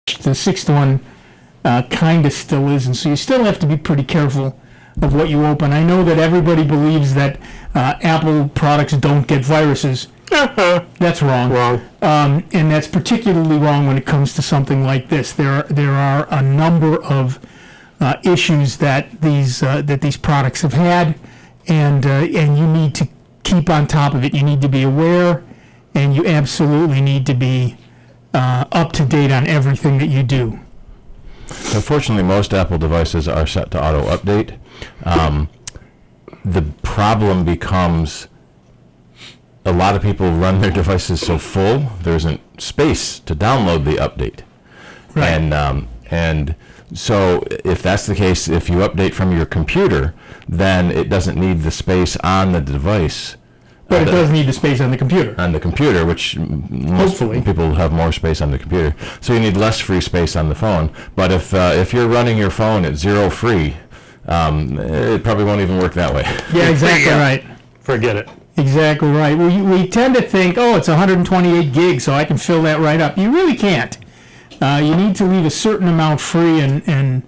The sixth one kind of still isn't. So you still have to be pretty careful of what you open. I know that everybody believes that Apple products don't get viruses. That's wrong. And that's particularly wrong when it comes to something like this. There are a number of issues that these products have had, and you need to keep on top of it. You need to be aware, and you absolutely need to be up to date on everything that you do. Unfortunately, most Apple devices are set to auto-update. The problem becomes a lot of people run their devices so full, there isn't space to download the update. Right. And so if that's the case, if you update from your computer, then it doesn't need the space on the device. But it does need the space on the computer. On the computer, which most Hopefully. people have more space on the computer. So you need less free space on the phone. But if you're running your phone at zero free, it probably won't even work that way. Yeah, exactly right. Forget it. Exactly right. We tend to think, oh, it's 128 gigs, so I can fill that right up. You really can't. You need to leave a certain amount free, and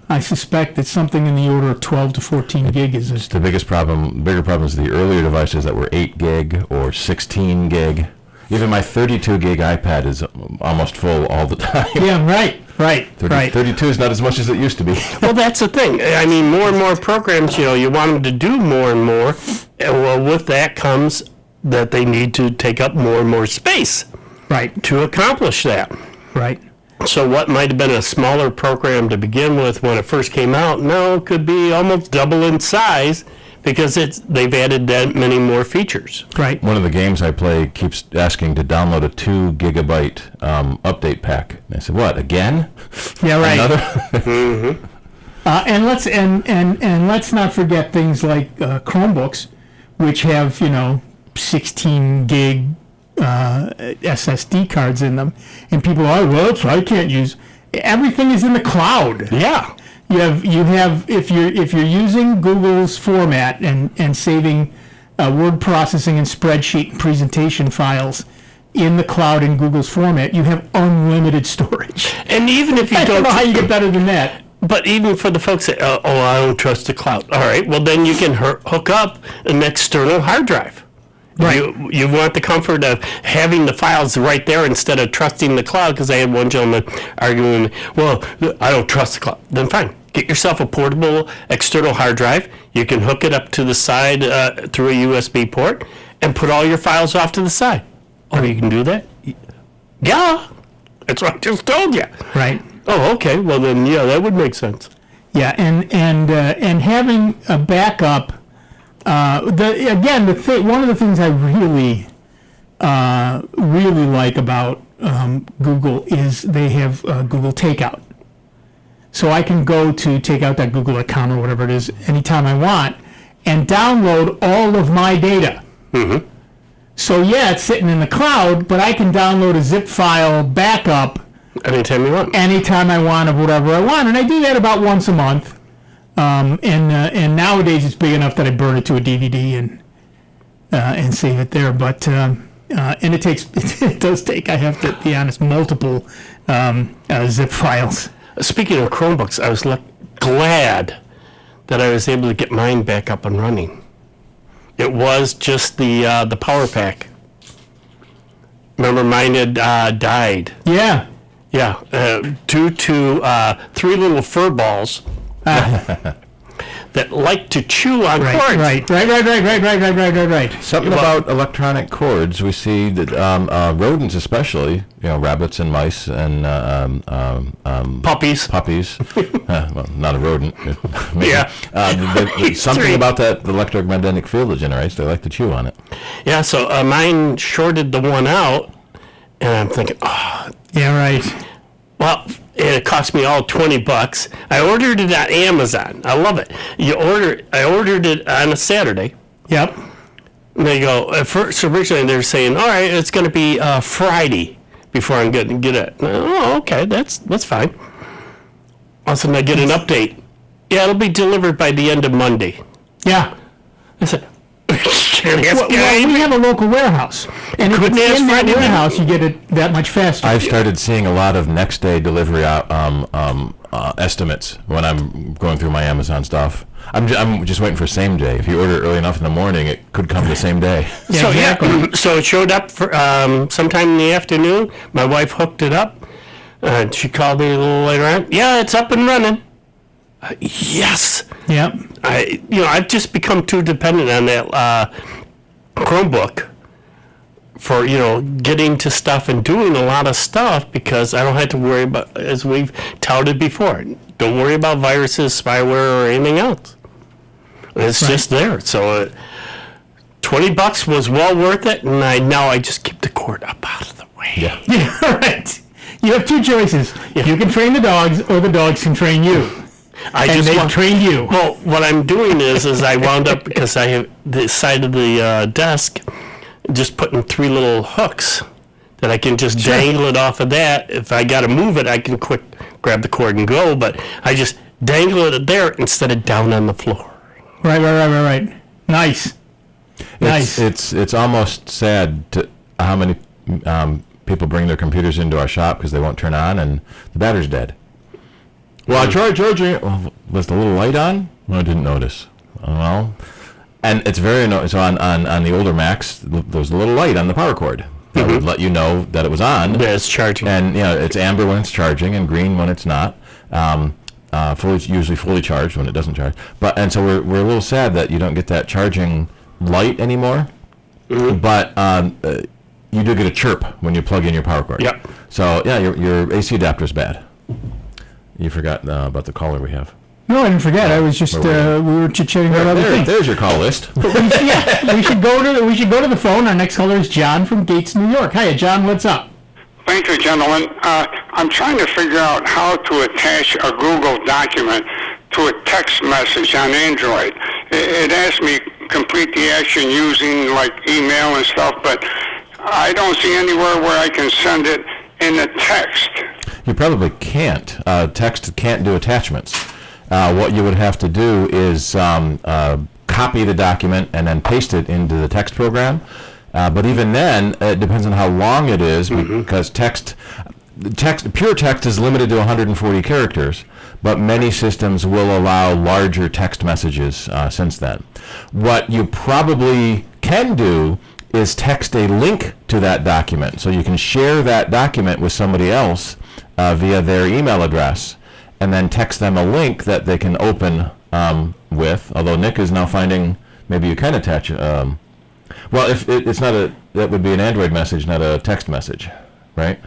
I suspect that something in the order of 12 to 14 gig is The biggest problem, bigger problem is the earlier devices that were 8 gig or 16 gig. Even my 32 gig iPad is almost full all the time. Yeah, right. 32 is not as much as it used to be. Well, that's the thing. I mean, more and more programs, you want them to do more and more. And well, with that comes that they need to take up more and more space. Right. To accomplish that. Right. So what might have been a smaller program to begin with when it first came out, now could be almost double in size because they've added that many more features. Right. One of the games I play keeps asking to download a 2 gigabyte update pack. And I said, what, again? Yeah, right. Another? Mm-hmm. And let's not forget things like Chromebooks, which have 16 gig SSD cards in them, and people are, I can't use. Everything is in the cloud. Yeah. You have if you're using Google's format and saving word processing and spreadsheet and presentation files in the cloud in Google's format, you have unlimited storage. And even if you I don't know how you get better than that. But even for the folks that, I don't trust the cloud. All right, well then you can hook up an external hard drive. Right. You want the comfort of having the files right there instead of trusting the cloud, because I had one gentleman arguing with me, well, I don't trust the cloud. Then fine. Get yourself a portable external hard drive. You can hook it up to the side through a USB port and put all your files off to the side. Oh, you can do that? Yeah. That's what I just told you. Right. Oh, okay. Well, then, yeah, that would make sense. Yeah, and having a backup. One of the things I really like about Google is they have Google Takeout. So I can go to takeout.google.com or whatever it is anytime I want and download all of my data. Mm-hmm. So yeah, it's sitting in the cloud, but I can download a zip file backup anytime you want. Anytime I want of whatever I want, and I do that about once a month. And nowadays it's big enough that I burn it to a DVD and save it there. But and it does take, I have to be honest, multiple zip files. Speaking of Chromebooks, I was glad that I was able to get mine back up and running. It was just the power pack. Remember, mine had died. Yeah. Yeah, due to 3 little fur balls that like to chew on cords. Right. Something about electronic cords. We see that rodents, especially, rabbits and mice and puppies. Well, not a rodent. Maybe. Yeah. Something about that electromagnetic field that generates. They like to chew on it. Yeah. So mine shorted the one out, and I'm thinking, yeah, right. Well, it cost me all $20. I ordered it on Amazon. I love it. I ordered it on a Saturday. Yep. And they go, first originally they're saying, all right, it's going to be Friday before I'm going to get it. Oh, okay, that's fine. All of a sudden I get an update. Yeah, it'll be delivered by the end of Monday. Yeah. I said, Can't ask Well, we have a local warehouse, and if Couldn't it's ask in for that anything. warehouse, you get it that much faster. I've started seeing a lot of next day delivery estimates when I'm going through my Amazon stuff. I'm just waiting for same day. If you order it early enough in the morning, it could come the same day. Yeah, So exactly. so it showed up for, sometime in the afternoon. My wife hooked it up. She called me a little later on. Yeah, it's up and running. Yes. Yep. I've just become too dependent on that Chromebook for getting to stuff and doing a lot of stuff because I don't have to worry about, as we've touted before, don't worry about viruses, spyware, or anything else. It's just there. So $20 was well worth it, and now I just keep the cord up out of the way. Yeah. Yeah, right. You have two choices. You can train the dogs, or the dogs can train you. And they've trained you. Well, what I'm doing is I wound up, because I have the side of the desk, just putting 3 little hooks that I can just dangle it off of that. If I got to move it, I can quick grab the cord and go, but I just dangle it there instead of down on the floor. Right. Nice. Nice. It's almost sad to how many people bring their computers into our shop because they won't turn on and the battery's dead. Well, I tried charging it. Well, was the little light on? Well, I didn't notice. Well, and it's very annoying. So on the older Macs, there's a little light on the power cord that would let you know that it was on. Yeah, it's charging. And it's amber when it's charging and green when it's not. Usually fully charged when it doesn't charge. And so we're a little sad that you don't get that charging light anymore. But you do get a chirp when you plug in your power cord. Yep. So yeah, your AC adapter is bad. You forgot about the caller we have. No, I didn't forget. I was just we were chit-chatting about other things. There's your call list. We should go to the phone. Our next caller is John from Gates, New York. Hiya, John. What's up? Thank you, gentlemen. I'm trying to figure out how to attach a Google document to a text message on Android. It asks me complete the action using like email and stuff, but I don't see anywhere where I can send it in the text. You probably can't. Text can't do attachments. What you would have to do is copy the document and then paste it into the text program. But even then, it depends on how long it is, because pure text is limited to 140 characters, but many systems will allow larger text messages since then. What you probably can do is text a link to that document, so you can share that document with somebody else via their email address, and then text them a link that they can open with, although Nick is now finding maybe you can attach well, if it's not that would be an Android message, not a text message, right?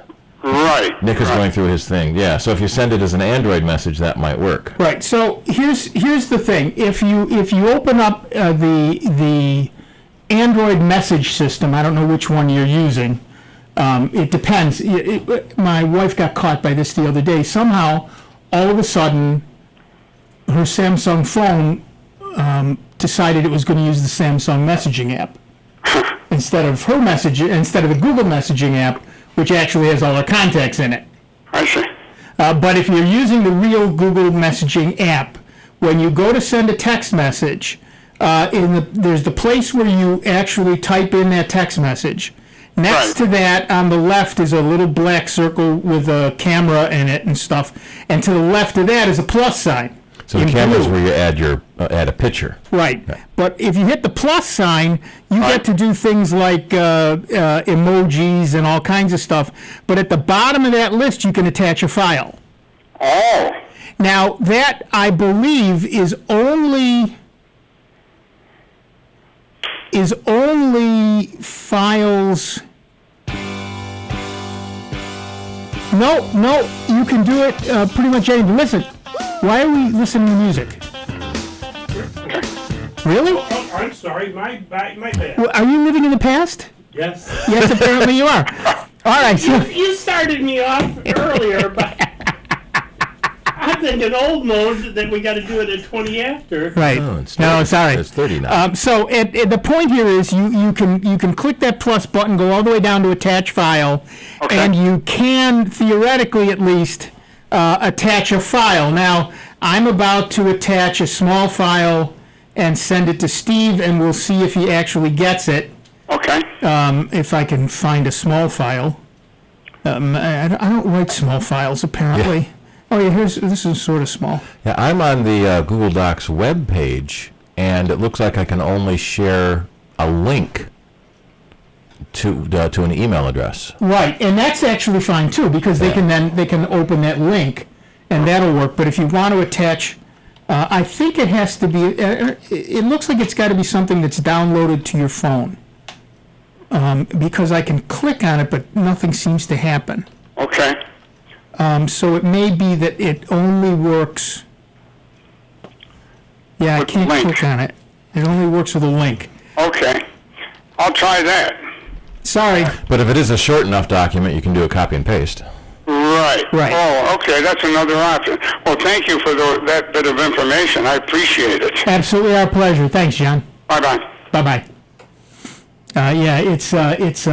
Right. Nick is going through his thing. Yeah, so if you send it as an Android message, that might work. Right. So here's the thing. If you open up the Android message system, I don't know which one you're using. It depends. My wife got caught by this the other day. Somehow, all of a sudden, her Samsung phone decided it was going to use the Samsung messaging app instead of the Google messaging app, which actually has all our contacts in it. I see. But if you're using the real Google messaging app, when you go to send a text message, there's the place where you actually type in that text message. Next to that, on the left, is a little black circle with a camera in it and stuff. And to the left of that is a plus sign. So the camera is where you add a picture. Right. But if you hit the plus sign, you get to do things like emojis and all kinds of stuff. But at the bottom of that list, you can attach a file. Oh. Now, that, I believe, is only files. No, you can do it pretty much anything. Listen, why are we listening to music? Really? Oh, I'm sorry, my bad. Well, are you living in the past? Yes. Yes, apparently you are. All right. So, You started me off earlier, but I'm thinking old mode that we got to do it at 20 after. right. Oh, it's No, 30. sorry. It's 30 now. So the point here is you can click that plus button, go all the way down to attach file, and you can theoretically at least attach a file. Now I'm about to attach a small file and send it to Steve, and we'll see if he actually gets it. Okay. If I can find a small file. I don't write small files, apparently. Yeah. Oh, yeah, this is sort of small. Yeah, I'm on the Google Docs web page, and it looks like I can only share a link to an email address. Right, and that's actually fine too, because they can open that link, and that'll work. But if you want to attach, I think it has to be. It looks like it's got to be something that's downloaded to your phone, because I can click on it, but nothing seems to happen. Okay. So it may be that it only works. Yeah, I With can't link. click on it. It only works with a link. Okay. I'll try that. Sorry. But if it is a short enough document, you can do a copy and paste. Right. Right. Oh, okay. That's another option. Well, thank you for that bit of information. I appreciate it. Absolutely our pleasure. Thanks, John. Bye-bye. Bye-bye. Yeah, it's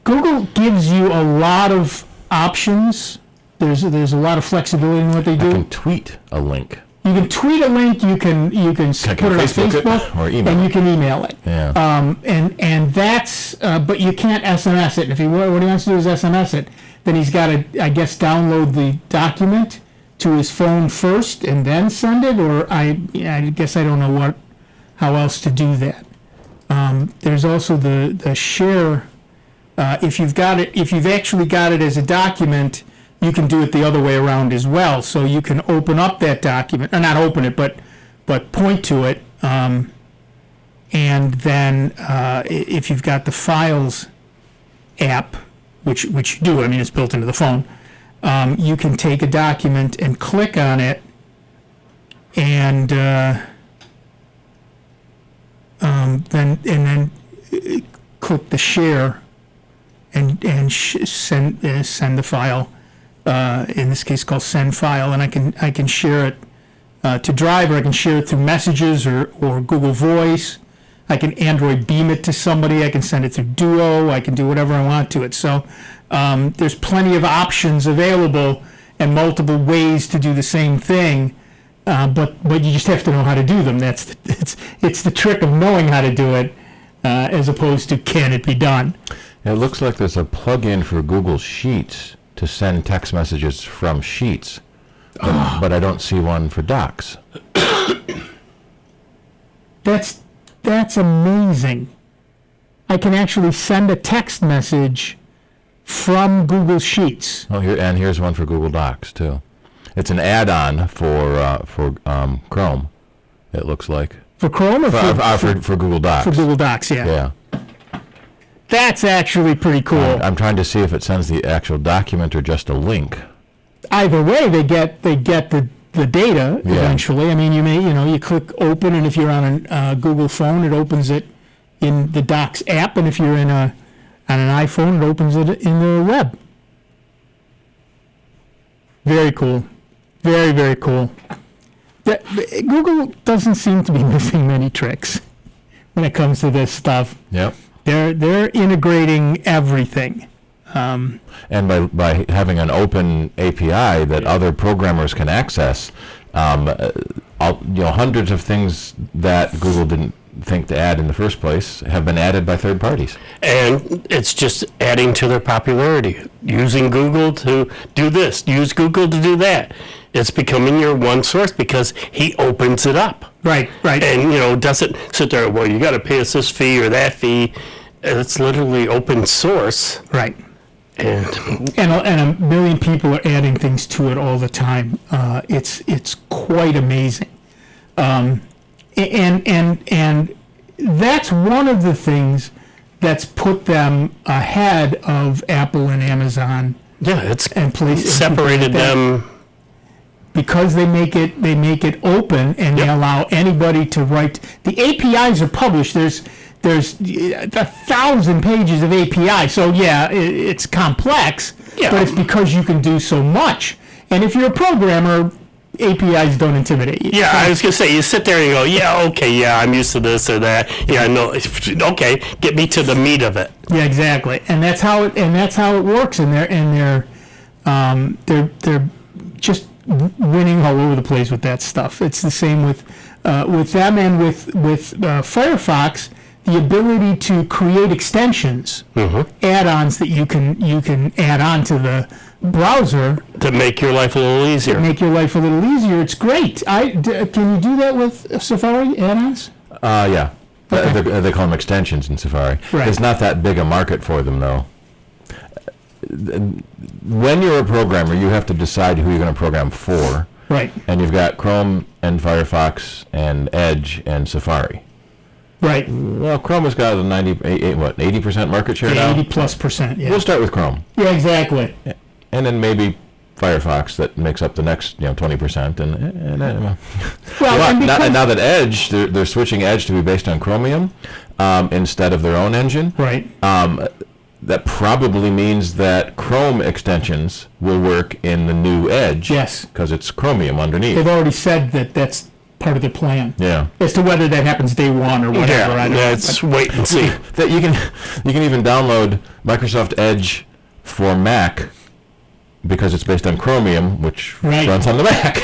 Google gives you a lot of options. There's a lot of flexibility in what they You do. can tweet a link. You can tweet a link. You can put it on Facebook it Facebook, or email and you it. can email it. Yeah. And that's but you can't SMS it. If what he wants to do is SMS it, then he's got to, I guess, download the document to his phone first and then send it. Or I guess I don't know how else to do that. There's also the share. If you've actually got it as a document, you can do it the other way around as well. So you can open up that document, or not open it, but point to it, and then if you've got the Files app, which you do, I mean it's built into the phone, you can take a document and click on it, and then click the share and send the file. In this case, called Send File, and I can share it to Drive, or I can share it through Messages or Google Voice. I can Android beam it to somebody. I can send it through Duo. I can do whatever I want to it. So there's plenty of options available and multiple ways to do the same thing. But you just have to know how to do them. It's the trick of knowing how to do it, as opposed to can it be done. It looks like there's a plug-in for Google Sheets to send text messages from Sheets, but I don't see one for Docs. That's amazing. I can actually send a text message from Google Sheets. Oh, here's one for Google Docs too. It's an add-on for Chrome. It looks like For Chrome or for Google Docs. for Google Docs, yeah. Yeah. That's actually pretty cool. I'm trying to see if it sends the actual document or just a link. Either way, they get the data eventually. I mean, you click open, and if you're on a Google phone, it opens it in the Docs app, and if you're on an iPhone, it opens it in the web. Very cool. Very, very cool. Google doesn't seem to be missing many tricks when it comes to this stuff. Yep. They're integrating everything. And by having an open API that other programmers can access, hundreds of things that Google didn't think to add in the first place have been added by third parties. And it's just adding to their popularity. Using Google to do this, use Google to do that. It's becoming your one source because he opens it up. Right. And, doesn't sit there, well, you got to pay us this fee or that fee. It's literally open source. Right. And a million people are adding things to it all the time. It's quite amazing. And that's one of the things that's put them ahead of Apple and Amazon. yeah, it's And places separated like that. them. Because they make it open, and they allow anybody to write. The APIs are published. There's 1,000 pages of API. So yeah, it's complex, Yeah. but it's because you can do so much. And if you're a programmer, APIs don't intimidate you. Yeah, I was going to say, you sit there and you go, yeah, okay, yeah, I'm used to this or that. Yeah, no, okay, get me to the meat of it. Yeah, exactly. And that's how it works. And they're just winning all over the place with that stuff. It's the same with them and with Firefox. The ability to create extensions, add-ons that you can add on to the browser To make your life a little easier. make your life a little easier. It's great. Can you do that with Safari add-ons? Yeah. They call them extensions in Safari. Right. There's not that big a market for them, though. When you're a programmer, you have to decide who you're going to program for. Right. And you've got Chrome and Firefox and Edge and Safari. Right. Well, Chrome has got a 80% market share now? 80+%. Yeah. We'll start with Chrome. Yeah, exactly. And then maybe Firefox that makes up the next 20%. Well, and now that Edge, they're switching Edge to be based on Chromium instead of their own engine. Right. That probably means that Chrome extensions will work in the new Edge. Yes. Because it's Chromium underneath. They've already said that that's part of their plan. Yeah. As to whether that happens day one or whatever. I don't know. Let's wait and see. That you can even download Microsoft Edge for Mac because it's based on Chromium, which runs on the Mac.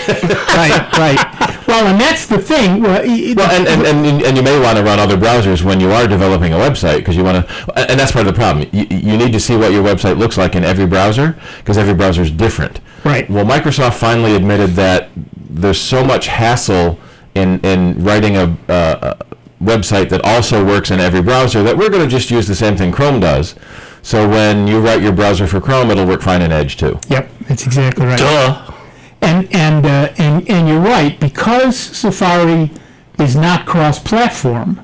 Right. Well, and that's the thing. And you may want to run other browsers when you are developing a website because you want to, and that's part of the problem. You need to see what your website looks like in every browser because every browser is different. Right. Well, Microsoft finally admitted that there's so much hassle in writing a website that also works in every browser that we're going to just use the same thing Chrome does. So when you write your browser for Chrome, it'll work fine in Edge too. Yep, that's exactly right. Duh. And you're right, because Safari is not cross-platform.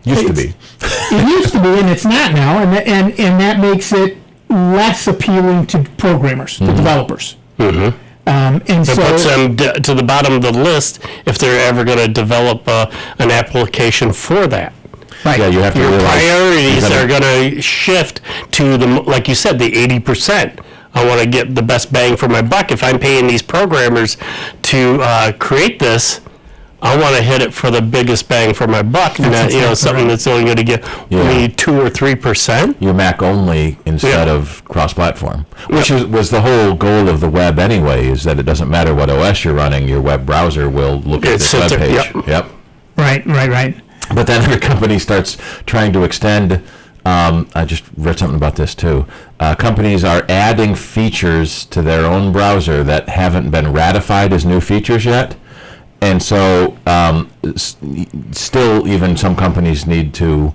Used to be. It used to be, and it's not now, and that makes it less appealing to programmers, to developers. Mm-hmm. And It so puts them to the bottom of the list if they're ever going to develop an application for that. right. Yeah, you have to Your realize priorities you're are going to shift to like you said, the 80%. I want to get the best bang for my buck. If I'm paying these programmers to create this, I want to hit it for the biggest bang for my buck. And that, exactly something right. that's only going to get me 2 or 3%. You're Mac only instead of cross-platform, which was the whole goal of the web anyway, is that it doesn't matter what OS you're running, your web browser will look at this web page. Yep. Right. But then every company starts trying to extend. I just read something about this too. Companies are adding features to their own browser that haven't been ratified as new features yet. And so still even some companies need to,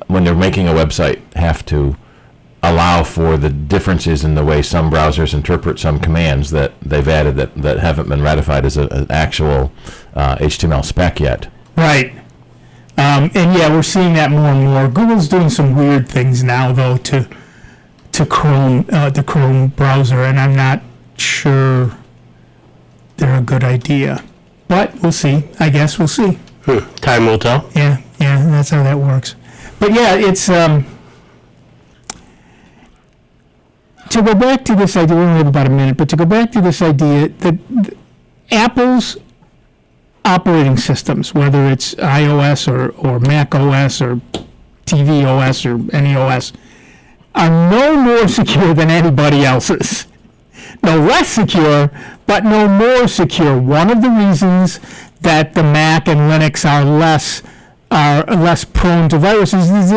when they're making a website, have to allow for the differences in the way some browsers interpret some commands that they've added that haven't been ratified as an actual HTML spec yet. Right. And yeah, we're seeing that more and more. Google's doing some weird things now, though, to Chrome, the Chrome browser, and I'm not sure they're a good idea. But we'll see. I guess we'll see. Time will tell. Yeah, that's how that works. But yeah, it's to go back to this idea. We only have about a minute, but to go back to this idea that Apple's operating systems, whether it's iOS or Mac OS or TV OS or any OS, are no more secure than anybody else's. No less secure, but no more secure. One of the reasons that the Mac and Linux are less prone to viruses is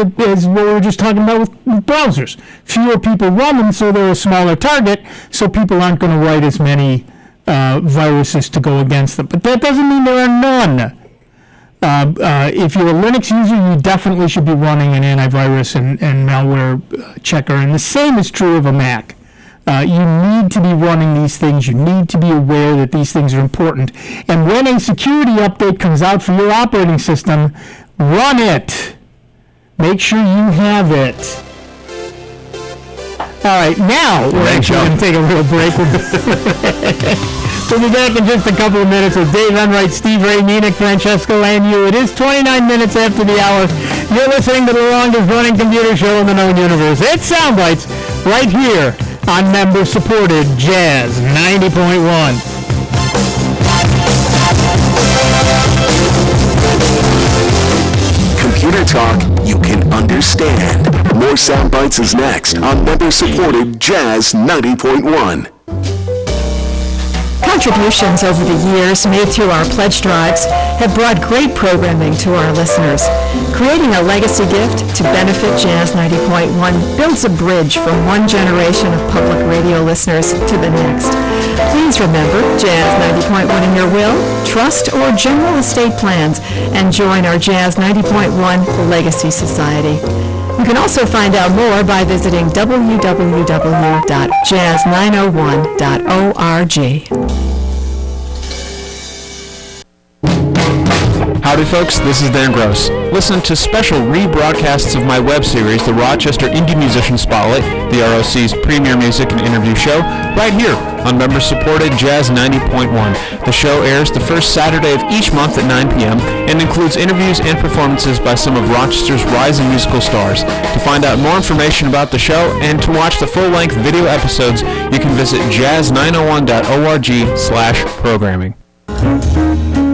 what we were just talking about with browsers. Fewer people run them, so they're a smaller target, so people aren't going to write as many viruses to go against them. But that doesn't mean there are none. If you're a Linux user, you definitely should be running an antivirus and malware checker, and the same is true of a Mac. You need to be running these things. You need to be aware that these things are important. And when a security update comes out for your operating system, run it. Make sure you have it. All right, now we're actually going to take a little break. We'll be back in just a couple of minutes with Dave Enright, Steve Ray, Nina, Francesco, and you. It is 29 minutes after the hour. You're listening to the longest running computer show in the known universe. It's Soundbites right here on member-supported Jazz 90.1. Computer talk you can understand. More Soundbites is next on member-supported Jazz 90.1. Contributions over the years made through our pledge drives have brought great programming to our listeners. Creating a legacy gift to benefit Jazz 90.1 builds a bridge from one generation of public radio listeners to the next. Please remember Jazz 90.1 in your will, trust, or general estate plans, and join our Jazz 90.1 Legacy Society. You can also find out more by visiting www.jazz901.org. Howdy folks, this is Dan Gross. Listen to special rebroadcasts of my web series, The Rochester Indie Musician Spotlight, the ROC's premier music and interview show, right here on member-supported Jazz 90.1. The show airs the first Saturday of each month at 9 p.m. and includes interviews and performances by some of Rochester's rising musical stars. To find out more information about the show and to watch the full-length video episodes, you can visit jazz901.org/programming.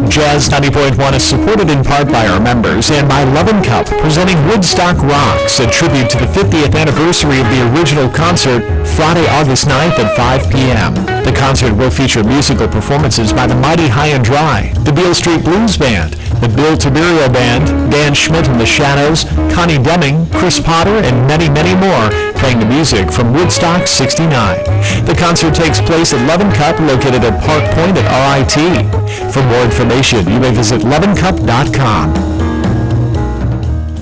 Jazz 90.1 is supported in part by our members and by Love & Cup, presenting Woodstock Rocks, a tribute to the 50th anniversary of the original concert, Friday, August 9th at 5 p.m. The concert will feature musical performances by the Mighty High and Dry, the Beale Street Blues Band, the Bill Tiberio Band, Dan Schmidt and the Shadows, Connie Deming, Chris Potter, and many, many more, playing the music from Woodstock 69. The concert takes place at Love & Cup, located at Park Point at RIT. For more information, you may visit loveandcup.com.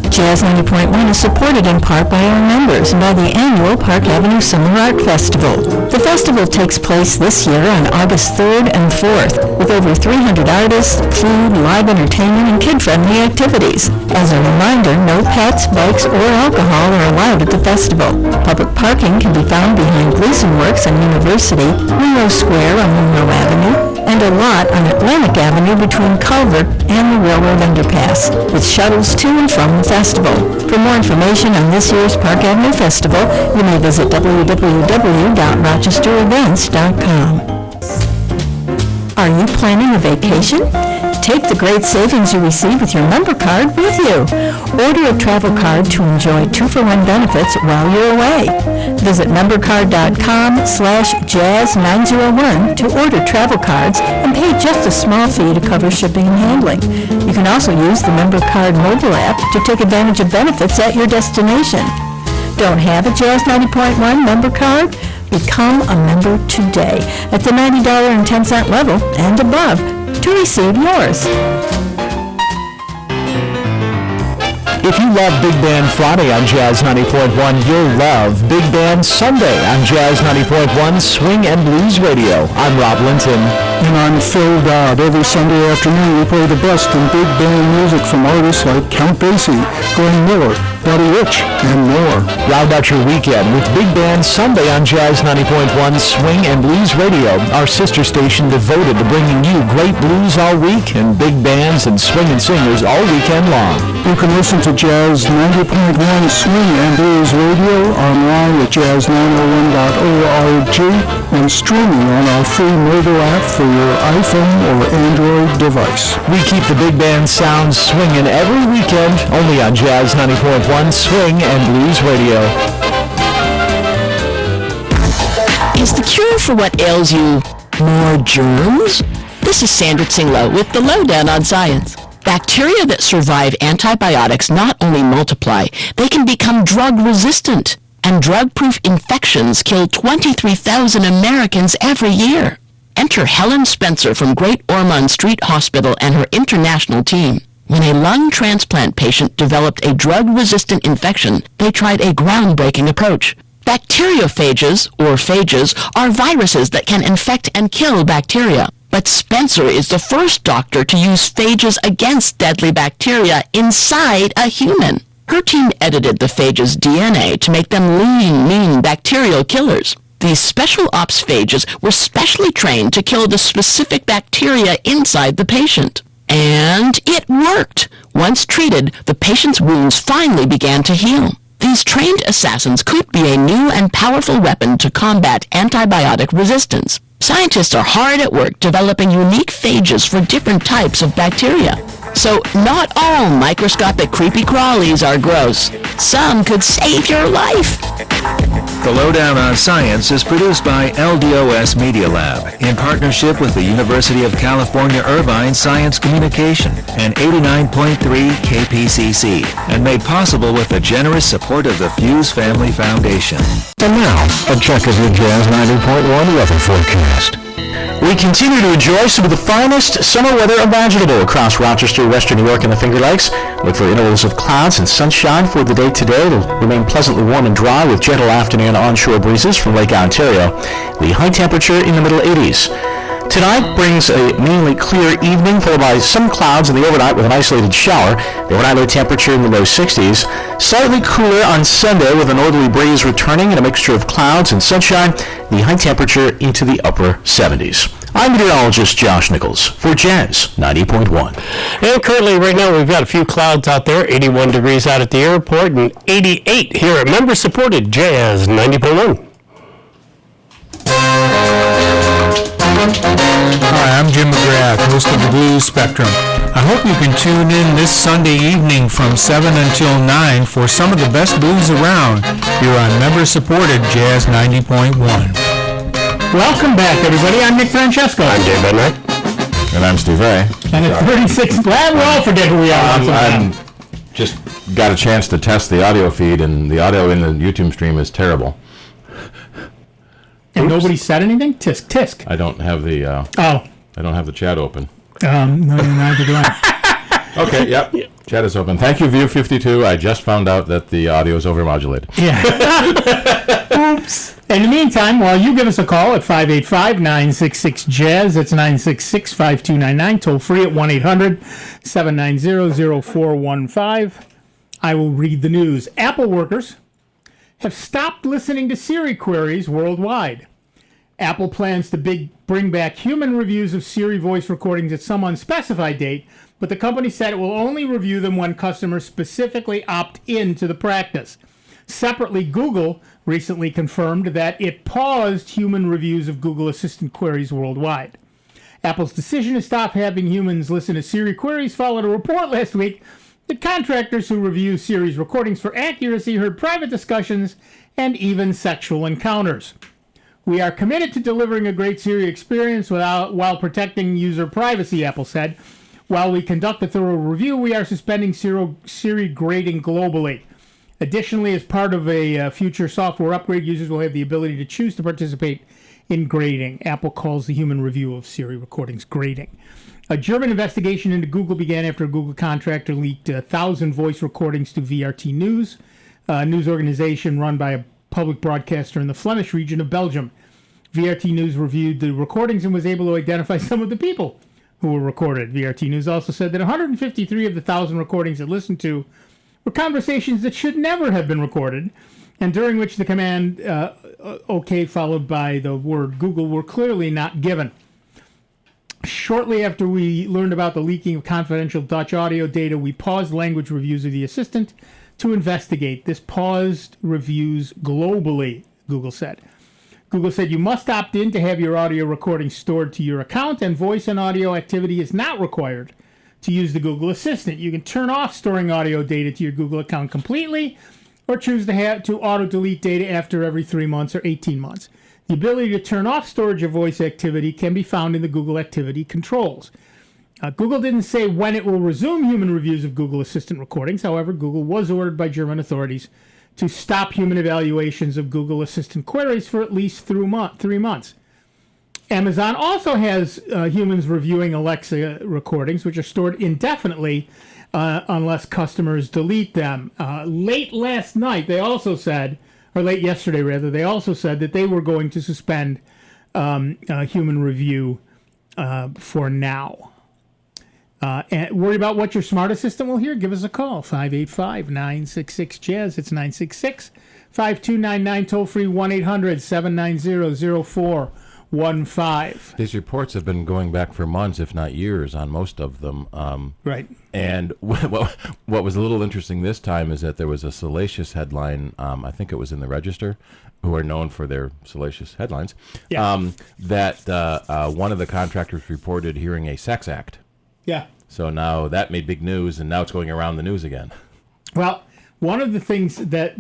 Jazz 90.1 is supported in part by our members and by the annual Park Avenue Summer Art Festival. The festival takes place this year on August 3rd and 4th, with over 300 artists, food, live entertainment, and kid-friendly activities. As a reminder, no pets, bikes, or alcohol are allowed at the festival. Public parking can be found behind Gleason Works on University, Monroe Square on Monroe Avenue, and a lot on Atlantic Avenue between Culver and the railroad underpass, with shuttles to and from the festival. For more information on this year's Park Avenue Festival, you may visit www.rochesterevents.com. Are you planning a vacation? Take the great savings you receive with your member card with you. Order a travel card to enjoy 2-for-1 benefits while you're away. Visit membercard.com/jazz901 to order travel cards and pay just a small fee to cover shipping and handling. You can also use the member card mobile app to take advantage of benefits at your destination. Don't have a Jazz 90.1 member card? Become a member today at the $90.10 level and above to receive yours. If you love Big Band Friday on Jazz 90.1, you'll love Big Band Sunday on Jazz 90.1 Swing and Blues Radio. I'm Rob Linton. And I'm Phil Dodd. Every Sunday afternoon we play the best in big band music from artists like Count Basie, Glenn Miller, Buddy Rich, and more. Round out your weekend with Big Band Sunday on Jazz 90.1 Swing and Blues Radio, our sister station devoted to bringing you great blues all week and big bands and swinging singers all weekend long. You can listen to Jazz 90.1 Swing and Blues Radio online at jazz901.org and streaming on our free mobile app for your iPhone or Android device. We keep the big band sound swinging every weekend, only on Jazz 90.1 Swing and Blues Radio. Is the cure for what ails you more germs? This is Sandra Tsinglow with the Lowdown on Science. Bacteria that survive antibiotics not only multiply, they can become drug-resistant. And drug-proof infections kill 23,000 Americans every year. Enter Helen Spencer from Great Ormond Street Hospital and her international team. When a lung transplant patient developed a drug-resistant infection, they tried a groundbreaking approach. Bacteriophages, or phages, are viruses that can infect and kill bacteria. But Spencer is the first doctor to use phages against deadly bacteria inside a human. Her team edited the phages' DNA to make them lean, mean bacterial killers. These special ops phages were specially trained to kill the specific bacteria inside the patient. And it worked. Once treated, the patient's wounds finally began to heal. These trained assassins could be a new and powerful weapon to combat antibiotic resistance. Scientists are hard at work developing unique phages for different types of bacteria. So not all microscopic creepy crawlies are gross. Some could save your life. The Lowdown on Science is produced by LDOS Media Lab in partnership with the University of California Irvine Science Communication and 89.3 KPCC, and made possible with the generous support of the Fuse Family Foundation. And now, a check of your Jazz 90.1 weather forecast. We continue to enjoy some of the finest summer weather imaginable across Rochester, Western New York, and the Finger Lakes. Look for intervals of clouds and sunshine for the day today. It'll remain pleasantly warm and dry with gentle afternoon onshore breezes from Lake Ontario. The high temperature in the middle 80s. Tonight brings a mainly clear evening followed by some clouds in the overnight with an isolated shower. The overnight low temperature in the low 60s. Slightly cooler on Sunday with a northerly breeze returning and a mixture of clouds and sunshine. The high temperature into the upper 70s. I'm meteorologist Josh Nichols for Jazz 90.1. And currently, right now, we've got a few clouds out there, 81 degrees out at the airport and 88 here at member-supported Jazz 90.1. Hi, I'm Jim McGrath, host of the Blues Spectrum. I hope you can tune in this Sunday evening from 7 until 9 for some of the best blues around here on member-supported Jazz 90.1. Welcome back, everybody. I'm Nick Francesco. I'm Dave Enright. And I'm Steve Ray. And at 36, glad we all forget who we are. I'm just got a chance to test the audio feed, and the audio in the YouTube stream is terrible. And nobody said anything? Tisk, tisk. I don't have the I don't have the chat open. No, neither do I. Okay, yep. Chat is open. Thank you, View 52. I just found out that the audio is overmodulated. Yeah. Oops. In the meantime, while you give us a call at 585-966-JAZZ, that's 966-5299, toll free at 1-800-790-0415, I will read the news. Apple workers have stopped listening to Siri queries worldwide. Apple plans to bring back human reviews of Siri voice recordings at some unspecified date, but the company said it will only review them when customers specifically opt into the practice. Separately, Google recently confirmed that it paused human reviews of Google Assistant queries worldwide. Apple's decision to stop having humans listen to Siri queries followed a report last week that contractors who review Siri's recordings for accuracy heard private discussions and even sexual encounters. We are committed to delivering a great Siri experience while protecting user privacy, Apple said. While we conduct a thorough review, we are suspending Siri grading globally. Additionally, as part of a future software upgrade, users will have the ability to choose to participate in grading. Apple calls the human review of Siri recordings grading. A German investigation into Google began after a Google contractor leaked 1,000 voice recordings to VRT News, a news organization run by a public broadcaster in the Flemish region of Belgium. VRT News reviewed the recordings and was able to identify some of the people who were recorded. VRT News also said that 153 of the 1,000 recordings it listened to were conversations that should never have been recorded, and during which the command OK followed by the word Google were clearly not given. Shortly after we learned about the leaking of confidential Dutch audio data, we paused language reviews of the assistant to investigate. This paused reviews globally, Google said. Google said you must opt in to have your audio recording stored to your account, and voice and audio activity is not required to use the Google Assistant. You can turn off storing audio data to your Google account completely, or choose to auto-delete data after every 3 months or 18 months. The ability to turn off storage of voice activity can be found in the Google Activity Controls. Google didn't say when it will resume human reviews of Google Assistant recordings. However, Google was ordered by German authorities to stop human evaluations of Google Assistant queries for at least 3 months. Amazon also has humans reviewing Alexa recordings, which are stored indefinitely unless customers delete them. Late yesterday rather, they also said that they were going to suspend human review for now. And worry about what your smart assistant will hear? Give us a call, 585-966-JAZZ. It's 966-5299, toll free 1-800-790-0415. 888-203-1015. These reports have been going back for months, if not years, on most of them. Right. And what was a little interesting this time is that there was a salacious headline, I think it was in the Register, who are known for their salacious headlines, that one of the contractors reported hearing a sex act. Yeah. So now that made big news, and now it's going around the news again. Well, one of the things that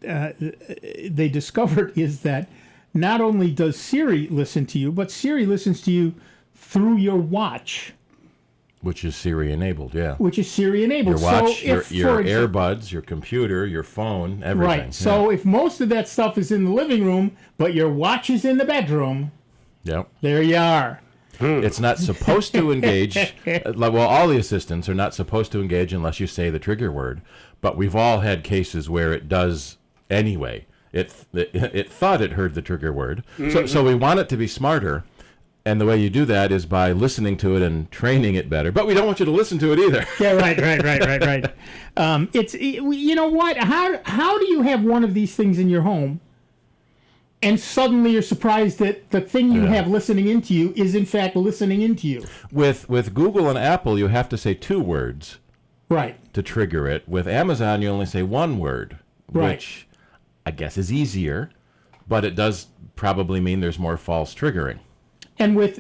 they discovered is that not only does Siri listen to you, but Siri listens to you through your watch. Which is Siri enabled, yeah. Which is Siri enabled. Your watch, so if, your earbuds, your computer, your phone, everything. Right. So if most of that stuff is in the living room, but your watch is in the bedroom, yep. There you are. It's not supposed to engage. Well, all the assistants are not supposed to engage unless you say the trigger word. But we've all had cases where it does anyway. It thought it heard the trigger word. So we want it to be smarter. And the way you do that is by listening to it and training it better. But we don't want you to listen to it either. Yeah, right. It's, you know what? How do you have one of these things in your home, and suddenly you're surprised that the thing you have listening into you is in fact listening into you? With Google and Apple, you have to say 2 words, right, to trigger it. With Amazon, you only say 1 word, which I guess is easier, but it does probably mean there's more false triggering. And with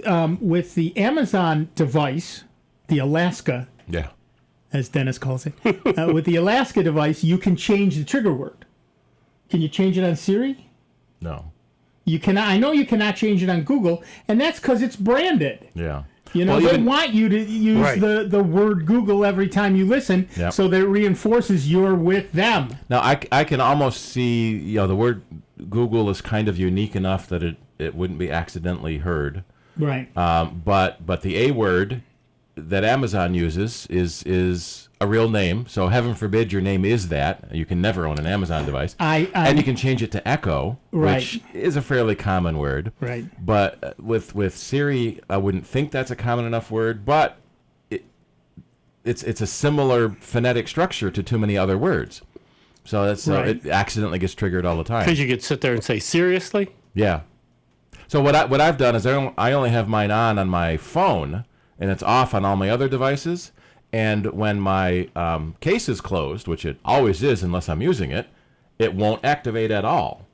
the Amazon device, the Alaska, as Dennis calls it, with the Alaska device, you can change the trigger word. Can you change it on Siri? No. You cannot. I know you cannot change it on Google, and that's because it's branded. Yeah. You know, they want you to use the word Google every time you listen, so that it reinforces you're with them. Now, I can almost see, the word Google is kind of unique enough that it wouldn't be accidentally heard. Right. But the A word that Amazon uses is a real name. So heaven forbid your name is that. You can never own an Amazon device. And you can change it to Echo, which is a fairly common word. Right. But with Siri, I wouldn't think that's a common enough word, but it's a similar phonetic structure to too many other words. So it accidentally gets triggered all the time. Because you could sit there and say, seriously? Yeah. So what I've done is I only have mine on my phone, and it's off on all my other devices. And when my case is closed, which it always is unless I'm using it, it won't activate at all.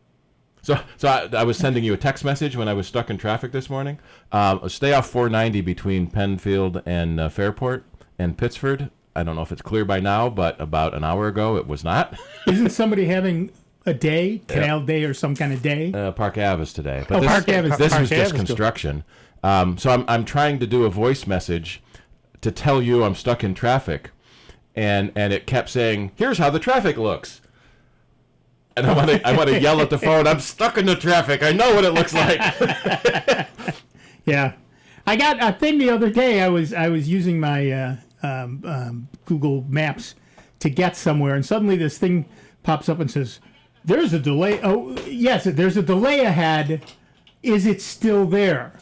So I was sending you a text message when I was stuck in traffic this morning. Stay off 490 between Penfield and Fairport and Pittsford. I don't know if it's clear by now, but about an hour ago it was not. Isn't somebody having a day, Canal Day or some kind of day? Park Ave is today. But Park Ave. This was just construction. So I'm trying to do a voice message to tell you I'm stuck in traffic, and it kept saying, "Here's how the traffic looks." And I want to yell at the phone, "I'm stuck in the traffic. I know what it looks like." Yeah, I got a thing the other day. I was using my Google Maps to get somewhere, and suddenly this thing pops up and says, "There's a delay." Oh, yes, there's a delay ahead. Is it still there?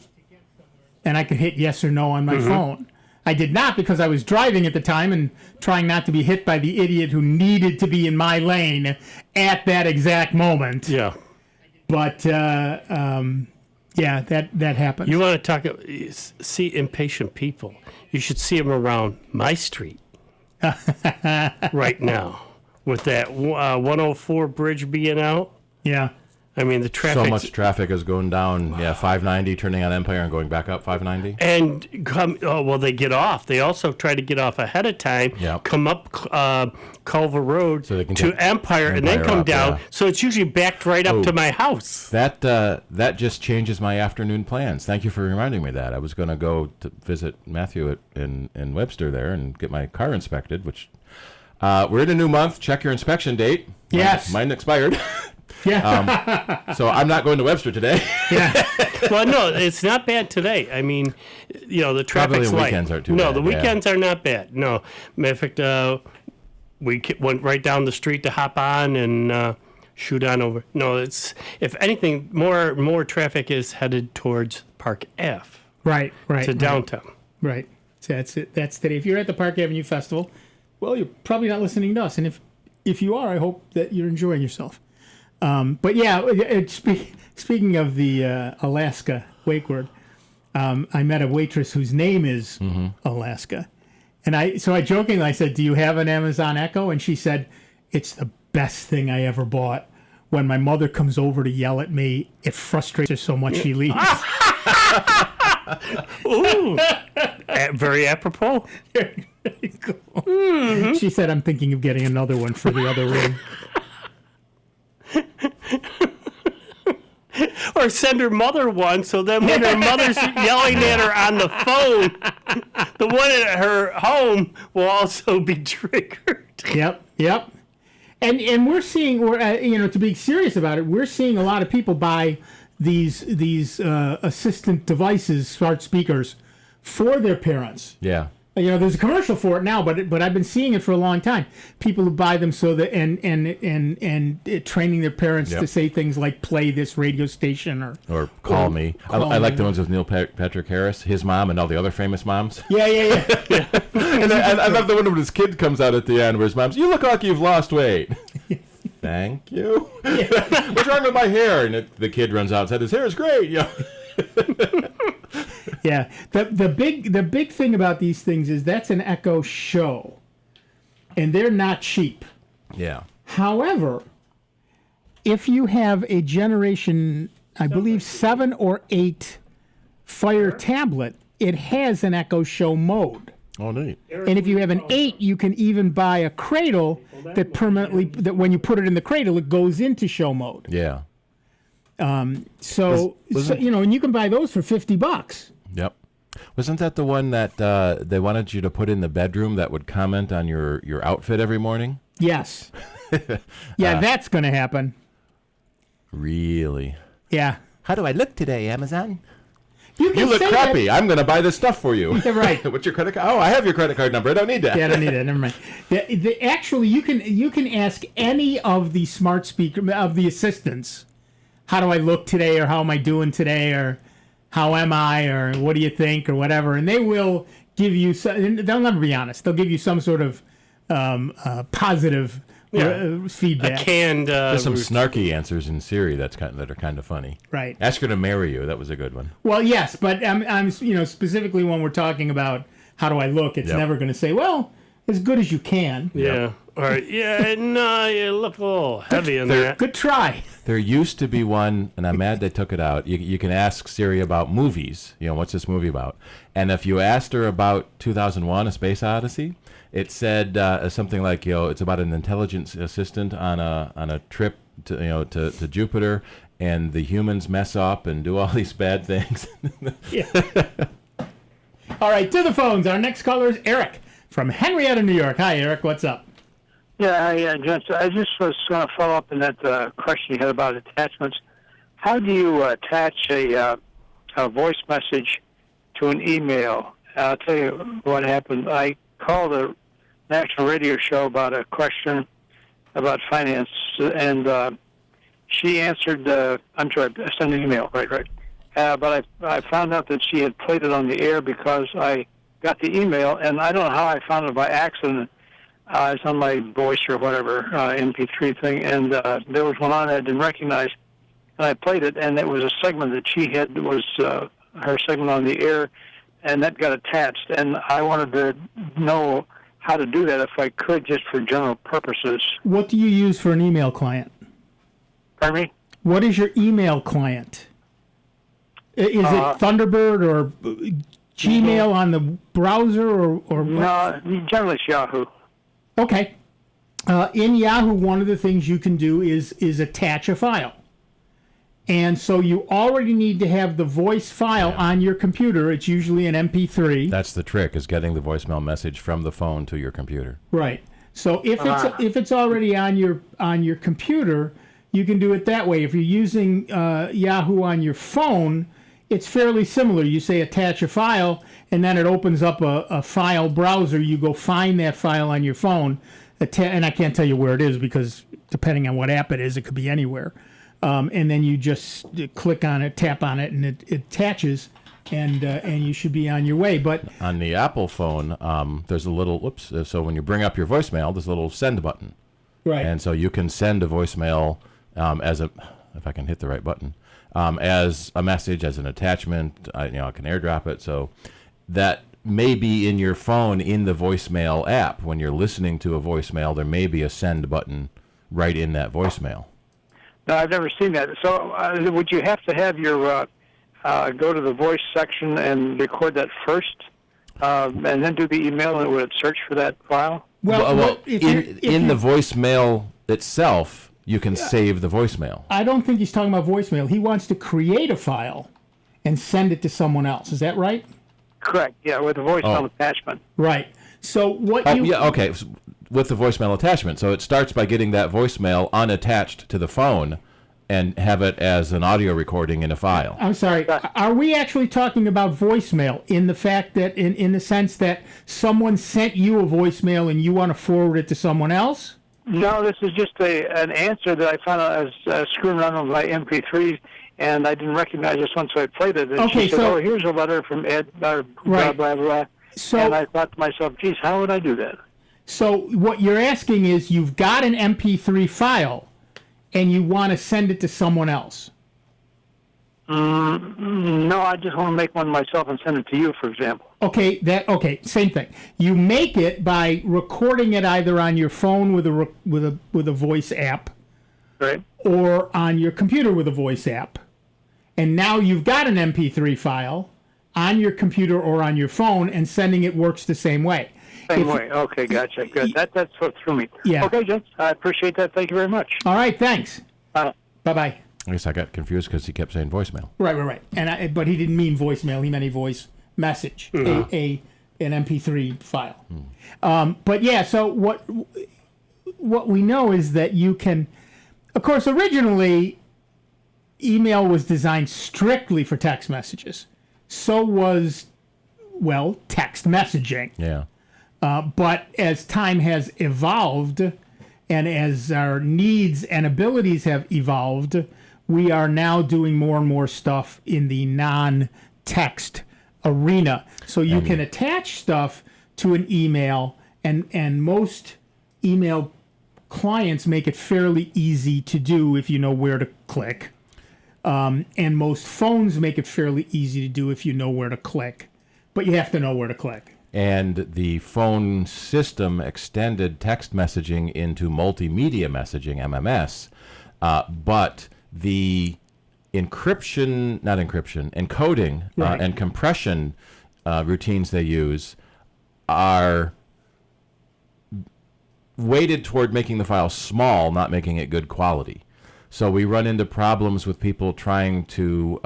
And I could hit yes or no on my phone. I did not, because I was driving at the time and trying not to be hit by the idiot who needed to be in my lane at that exact moment. Yeah. But, that happened. You want to see impatient people. You should see them around my street right now with that 104 bridge being out. Yeah. I mean, the traffic. So much traffic is going down, 590, turning on Empire and going back up 590. And they get off. They also try to get off ahead of time, come up Culver Road to Empire, and then come down. Yeah. So it's usually backed right up to my house. That just changes my afternoon plans. Thank you for reminding me of that. I was going to go to visit Matthew in Webster there and get my car inspected, which we're in a new month. Check your inspection date. Yes. Mine expired. Yeah. So I'm not going to Webster today. Yeah. Well, no, it's not bad today. I mean, the traffic's Probably the light. weekends aren't too no, bad. The weekends are not bad. No. Matter of fact, we went right down the street to hop on and shoot on over. No, it's, if anything, more traffic is headed towards Park Ave. Right. To downtown. Right. So that's it. That's today. If you're at the Park Avenue Festival, well, you're probably not listening to us. And if you are, I hope that you're enjoying yourself. But yeah, speaking of the Alaska wake word, I met a waitress whose name is Alaska. And I jokingly said, "Do you have an Amazon Echo?" And she said, "It's the best thing I ever bought. When my mother comes over to yell at me, it frustrates her so much she leaves." Ooh, very apropos. Very cool. She said, "I'm thinking of getting another one for the other room." Or send her mother one, so then when her mother's yelling at her on the phone, the one at her home will also be triggered. Yep. And we're seeing, to be serious about it, we're seeing a lot of people buy these assistant devices, smart speakers, for their parents. Yeah. There's a commercial for it now, but I've been seeing it for a long time. People who buy them so that and training their parents to say things like "play this radio station" or call me. I like the ones with Neil Patrick Harris, his mom, and all the other famous moms. Yeah. And I love the one when his kid comes out at the end where his mom's, "You look like you've lost weight." Thank you. What's wrong with my hair? And the kid runs out and said, "His hair is great." Yeah, the big thing about these things is that's an Echo Show, and they're not cheap. Yeah. However, if you have a generation, I believe 7 or 8 Fire tablet, it has an Echo Show mode. Oh, neat. And if you have an 8, you can even buy a cradle that when you put it in the cradle, it goes into show mode. Yeah. And you can buy those for $50. Yep. Wasn't that the one that they wanted you to put in the bedroom that would comment on your outfit every morning? Yes. Yeah, that's going to happen. Really? Yeah. How do I look today, Amazon? You look crappy. I'm going to buy this stuff for you. Yeah, right. What's your credit card? Oh, I have your credit card number. I don't need that. Yeah, I don't need that. Never mind. Actually, you can ask any of the smart speaker of the assistants, "How do I look today?" or "How am I doing today?" or "How am I?" or "What do you think?" or whatever, and they will give you. They'll never be honest. They'll give you some sort of positive feedback. There's some snarky answers in Siri that are kind of funny. Right. Ask her to marry you. That was a good one. Well, yes, but I'm specifically when we're talking about how do I look, it's never going to say, "Well, as good as you can." Yeah. All right. Yeah. No, you look a little heavy in that. Good try. There used to be one, and I'm mad they took it out. You can ask Siri about movies. What's this movie about? And if you asked her about 2001: A Space Odyssey, it said something like, it's about an intelligence assistant on a trip to Jupiter, and the humans mess up and do all these bad things. Yeah. All right, to the phones. Our next caller is Eric from Henrietta, New York. Hi, Eric. What's up? Yeah, John. I just was going to follow up on that question you had about attachments. How do you attach a voice message to an email? I'll tell you what happened. I called a national radio show about a question about finance, and she answered. I'm sorry, I sent an email. Right. But I found out that she had played it on the air because I got the email, and I don't know how I found it by accident. It's on my voice or whatever MP3 thing, and there was one on I didn't recognize, and I played it, and it was a segment that she had was her segment on the air, and that got attached, and I wanted to know how to do that if I could, just for general purposes. What do you use for an email client? Pardon me? What is your email client? Is it Thunderbird or Gmail on the browser or what? No, generally it's Yahoo. Okay. In Yahoo, one of the things you can do is attach a file. And so you already need to have the voice file on your computer. It's usually an MP3. That's the trick, is getting the voicemail message from the phone to your computer. Right. So if it's already on your computer, you can do it that way. If you're using Yahoo on your phone, it's fairly similar. You say attach a file, and then it opens up a file browser. You go find that file on your phone, and I can't tell you where it is because depending on what app it is, it could be anywhere. And then you just click on it, tap on it, and it attaches, and you should be on your way. But on the Apple phone, there's a little, so when you bring up your voicemail, there's a little send button. Right. And so you can send a voicemail if I can hit the right button, as a message, as an attachment. I can AirDrop it. So that may be in your phone in the voicemail app. When you're listening to a voicemail, there may be a send button right in that voicemail. No, I've never seen that. So would you have to have your go to the voice section and record that first, and then do the email, and would it search for that file? Well, in the voicemail itself, you can save the voicemail. I don't think he's talking about voicemail. He wants to create a file and send it to someone else. Is that right? Correct. Yeah, with the voicemail attachment. Right. So what okay. With the voicemail attachment. So it starts by getting that voicemail unattached to the phone and have it as an audio recording in a file. I'm sorry. Are we actually talking about voicemail in the fact that, in the sense that someone sent you a voicemail and you want to forward it to someone else? No, this is just an answer that I found out I was screwing around with my MP3, and I didn't recognize this one, so I played it. And she said, here's a letter from Ed, blah, blah, blah. So, and I thought to myself, geez, how would I do that? So what you're asking is you've got an MP3 file, and you want to send it to someone else. No, I just want to make one myself and send it to you, for example. Okay, same thing. You make it by recording it either on your phone with a voice app, right, or on your computer with a voice app. And now you've got an MP3 file on your computer or on your phone, and sending it works the same way. Same way. Okay, gotcha. Good. That's what threw me. Yeah. Okay, Jens. I appreciate that. Thank you very much. All right. Thanks. Bye-bye. I guess I got confused because he kept saying voicemail. Right. But he didn't mean voicemail. He meant a voice message, an MP3 file. But yeah, so what we know is that you can, of course, originally, email was designed strictly for text messages. So was, text messaging. Yeah. But as time has evolved, and as our needs and abilities have evolved, we are now doing more and more stuff in the non-text arena. So you can attach stuff to an email, and most email clients make it fairly easy to do if you know where to click. And most phones make it fairly easy to do if you know where to click. But you have to know where to click. And the phone system extended text messaging into multimedia messaging, MMS, but the encoding and compression routines they use are weighted toward making the file small, not making it good quality. So we run into problems with people trying to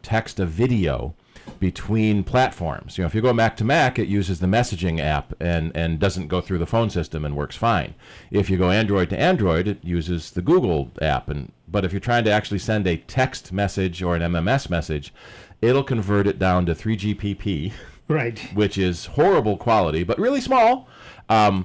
text a video between platforms. If you go Mac to Mac, it uses the messaging app and doesn't go through the phone system and works fine. If you go Android to Android, it uses the Google app. But if you're trying to actually send a text message or an MMS message, it'll convert it down to 3GPP, right, which is horrible quality, but really small. And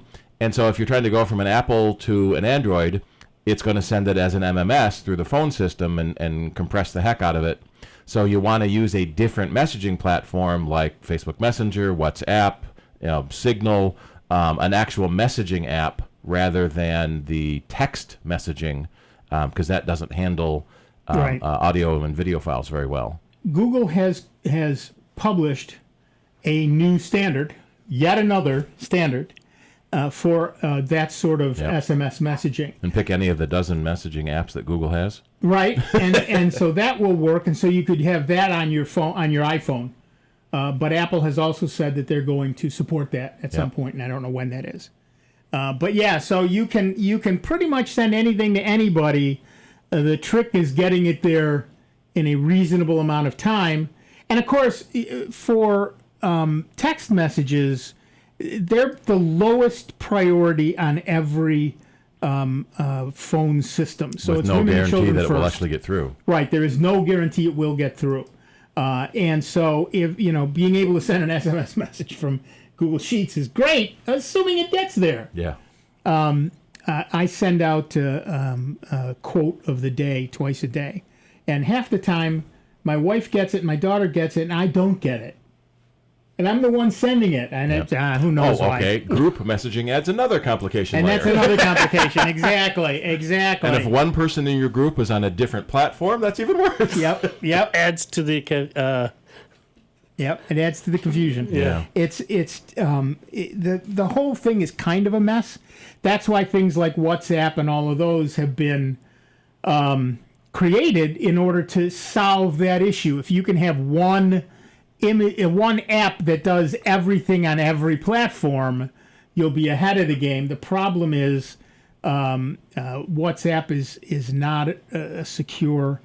so if you're trying to go from an Apple to an Android, it's going to send it as an MMS through the phone system and compress the heck out of it. So you want to use a different messaging platform like Facebook Messenger, WhatsApp, Signal, an actual messaging app rather than the text messaging, because that doesn't handle audio and video files very well. Google has published a new standard, yet another standard, for that sort of SMS messaging. And pick any of the dozen messaging apps that Google has. Right, and so that will work, and so you could have that on your phone, on your iPhone. But Apple has also said that they're going to support that at some point, and I don't know when that is. But yeah, so you can pretty much send anything to anybody. The trick is getting it there in a reasonable amount of time. And of course, for text messages, they're the lowest priority on every phone system. So with it's no women and guarantee children that it will first. actually get through. Right, there is no guarantee it will get through. And so if being able to send an SMS message from Google Sheets is great, assuming it gets there. Yeah. I send out a quote of the day twice a day, and half the time my wife gets it, my daughter gets it, and I don't get it. and I'm the one sending it, and it's, who knows why. Okay. Group messaging adds another complication And layer. that's another complication. Exactly. And if one person in your group is on a different platform, that's even worse. Yep. Adds to the Yep, it adds to the confusion. Yeah. The whole thing is kind of a mess. That's why things like WhatsApp and all of those have been created in order to solve that issue. If you can have one app that does everything on every platform, you'll be ahead of the game. The problem is WhatsApp is not secure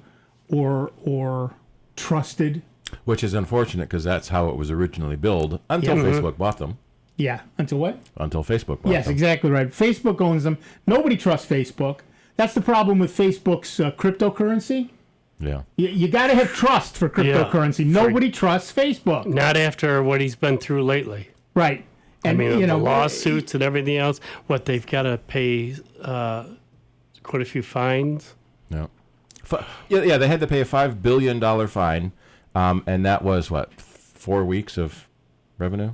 or trusted. Which is unfortunate because that's how it was originally billed until Facebook bought them. Yeah, until what? Until Facebook bought Yes, them. exactly right. Facebook owns them. Nobody trusts Facebook. That's the problem with Facebook's cryptocurrency. Yeah. You got to have trust for cryptocurrency. Nobody trusts Facebook. Not after what he's been through lately. Right. And, the lawsuits and everything else, what they've got to pay quite a few fines. No. Yeah, they had to pay a $5 billion fine, and that was, 4 weeks of revenue?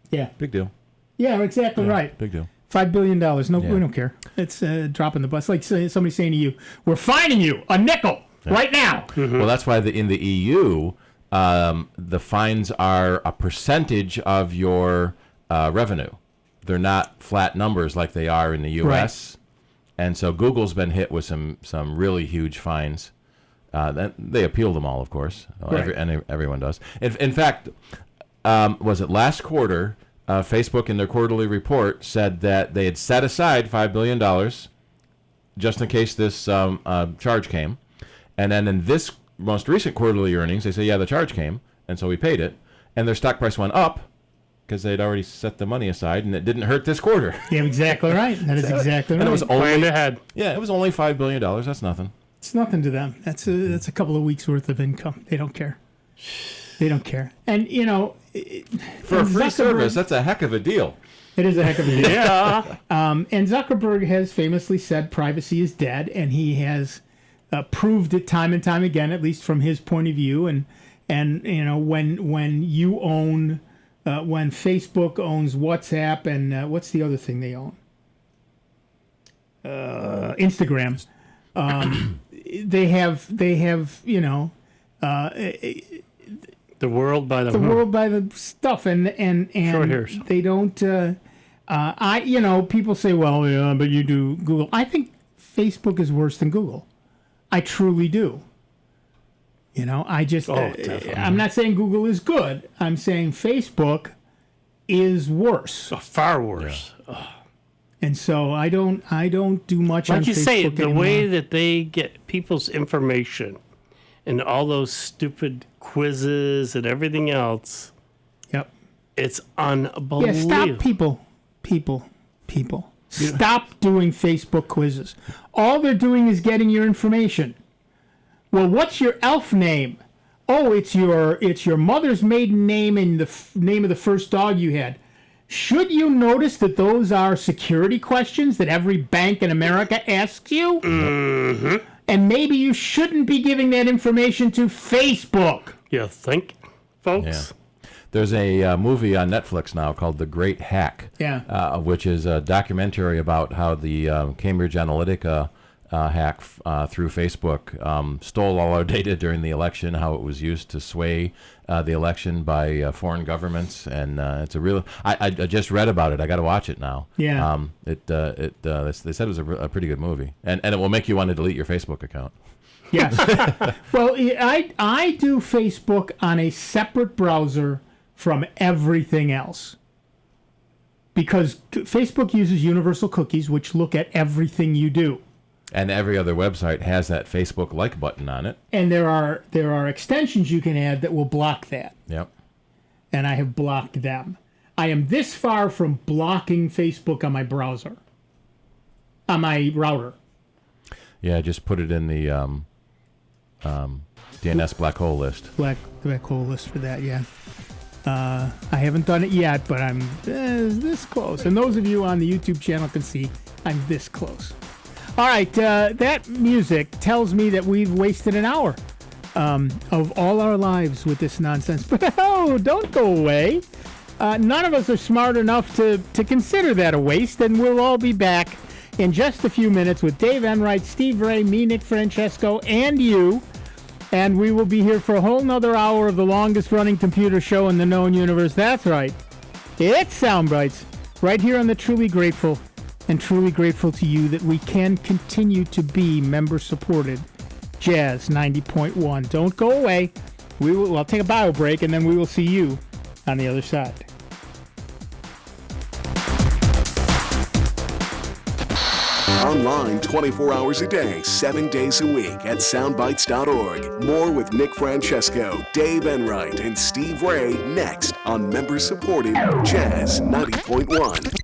Yeah. Big deal. Yeah, exactly right. Big deal. $5 billion. No, we don't care. It's dropping the bus. Like somebody saying to you, we're fining you a nickel right now. Well, that's why in the EU, the fines are a percentage of your revenue. They're not flat numbers like they are in the U.S. Right. And so Google's been hit with some really huge fines. They appeal them all, of course. Right. Everyone does. In fact, was it last quarter, Facebook in their quarterly report said that they had set aside $5 billion just in case this charge came. And then in this most recent quarterly earnings, they say, the charge came, and so we paid it. And their stock price went up because they'd already set the money aside, and it didn't hurt this quarter. Yeah, exactly right. That is exactly right. And it was only ahead. Yeah, it was only $5 billion. That's nothing. It's nothing to them. That's a couple of weeks worth of income. They don't care. They don't care. And for a free service, that's a heck of a deal. It is a heck of a deal. Yeah. And Zuckerberg has famously said privacy is dead, and he has proved it time and time again, at least from his point of view. And when you own, when Facebook owns WhatsApp and what's the other thing they own? Instagram. They have the world by the stuff, and short hairs. They don't. People say, well, yeah, but you do Google. I think Facebook is worse than Google. I truly do. I'm not saying Google is good. I'm saying Facebook is worse. Far worse. Yeah. And so I don't do much on Facebook. Like you say, the anymore. way that they get people's information and all those stupid quizzes and everything else. Yep. It's unbelievable. Yeah, stop people. Stop doing Facebook quizzes. All they're doing is getting your information. Well, what's your elf name? Oh, it's your mother's maiden name and the name of the first dog you had. Should you notice that those are security questions that every bank in America asks you? Mm-hmm. And maybe you shouldn't be giving that information to Facebook. You think, folks? Yeah. There's a movie on Netflix now called The Great Hack, which is a documentary about how the Cambridge Analytica hack through Facebook stole all our data during the election, how it was used to sway the election by foreign governments, and it's a real. I just read about it. I got to watch it now. Yeah. They said it was a pretty good movie, and it will make you want to delete your Facebook account. Yes. Well, I do Facebook on a separate browser from everything else. Because Facebook uses universal cookies, which look at everything you do. And every other website has that Facebook like button on it. And there are extensions you can add that will block that. Yep. And I have blocked them. I am this far from blocking Facebook on my browser. On my router. Yeah, just put it in the DNS black hole list. Black hole list for that, yeah. I haven't done it yet, but I'm this close. And those of you on the YouTube channel can see I'm this close. All right, that music tells me that we've wasted an hour. of all our lives with this nonsense. But oh, don't go away. None of us are smart enough to consider that a waste, and we'll all be back in just a few minutes with Dave Enright, Steve Ray, me, Nick Francesco, and you. And we will be here for a whole nother hour of the longest running computer show in the known universe. That's right. It's Sound Bytes, right here on the Truly Grateful, and truly grateful to you that we can continue to be member-supported Jazz 90.1. Don't go away. I'll take a bio break, and then we will see you on the other side. Online 24 hours a day, 7 days a week at soundbytes.org. More with Nick Francesco, Dave Enright, and Steve Ray next on member-supported Jazz 90.1.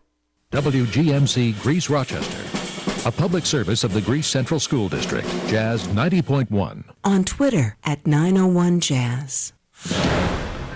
WGMC Greece Rochester, a public service of the Greece Central School District, Jazz 90.1. On Twitter at 901jazz.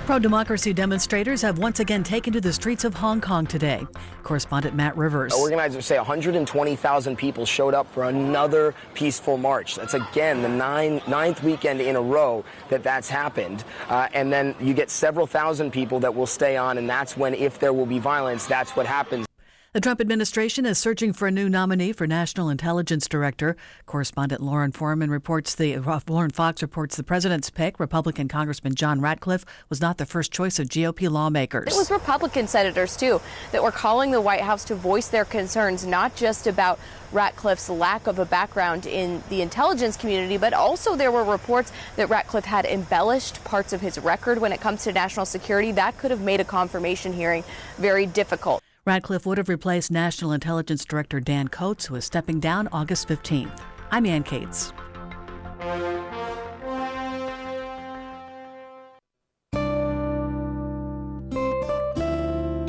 Pro-democracy demonstrators have once again taken to the streets of Hong Kong today. Correspondent Matt Rivers. Organizers say 120,000 people showed up for another peaceful march. That's again the ninth weekend in a row that's happened. And then you get several thousand people that will stay on, and that's when, if there will be violence, that's what happens. The Trump administration is searching for a new nominee for National Intelligence Director. Correspondent Lauren Fox reports the president's pick, Republican Congressman John Ratcliffe, was not the first choice of GOP lawmakers. It was Republican senators, too, that were calling the White House to voice their concerns, not just about Ratcliffe's lack of a background in the intelligence community, but also there were reports that Ratcliffe had embellished parts of his record when it comes to national security. That could have made a confirmation hearing very difficult. Ratcliffe would have replaced National Intelligence Director Dan Coats, who is stepping down August 15th. I'm Ann Cates.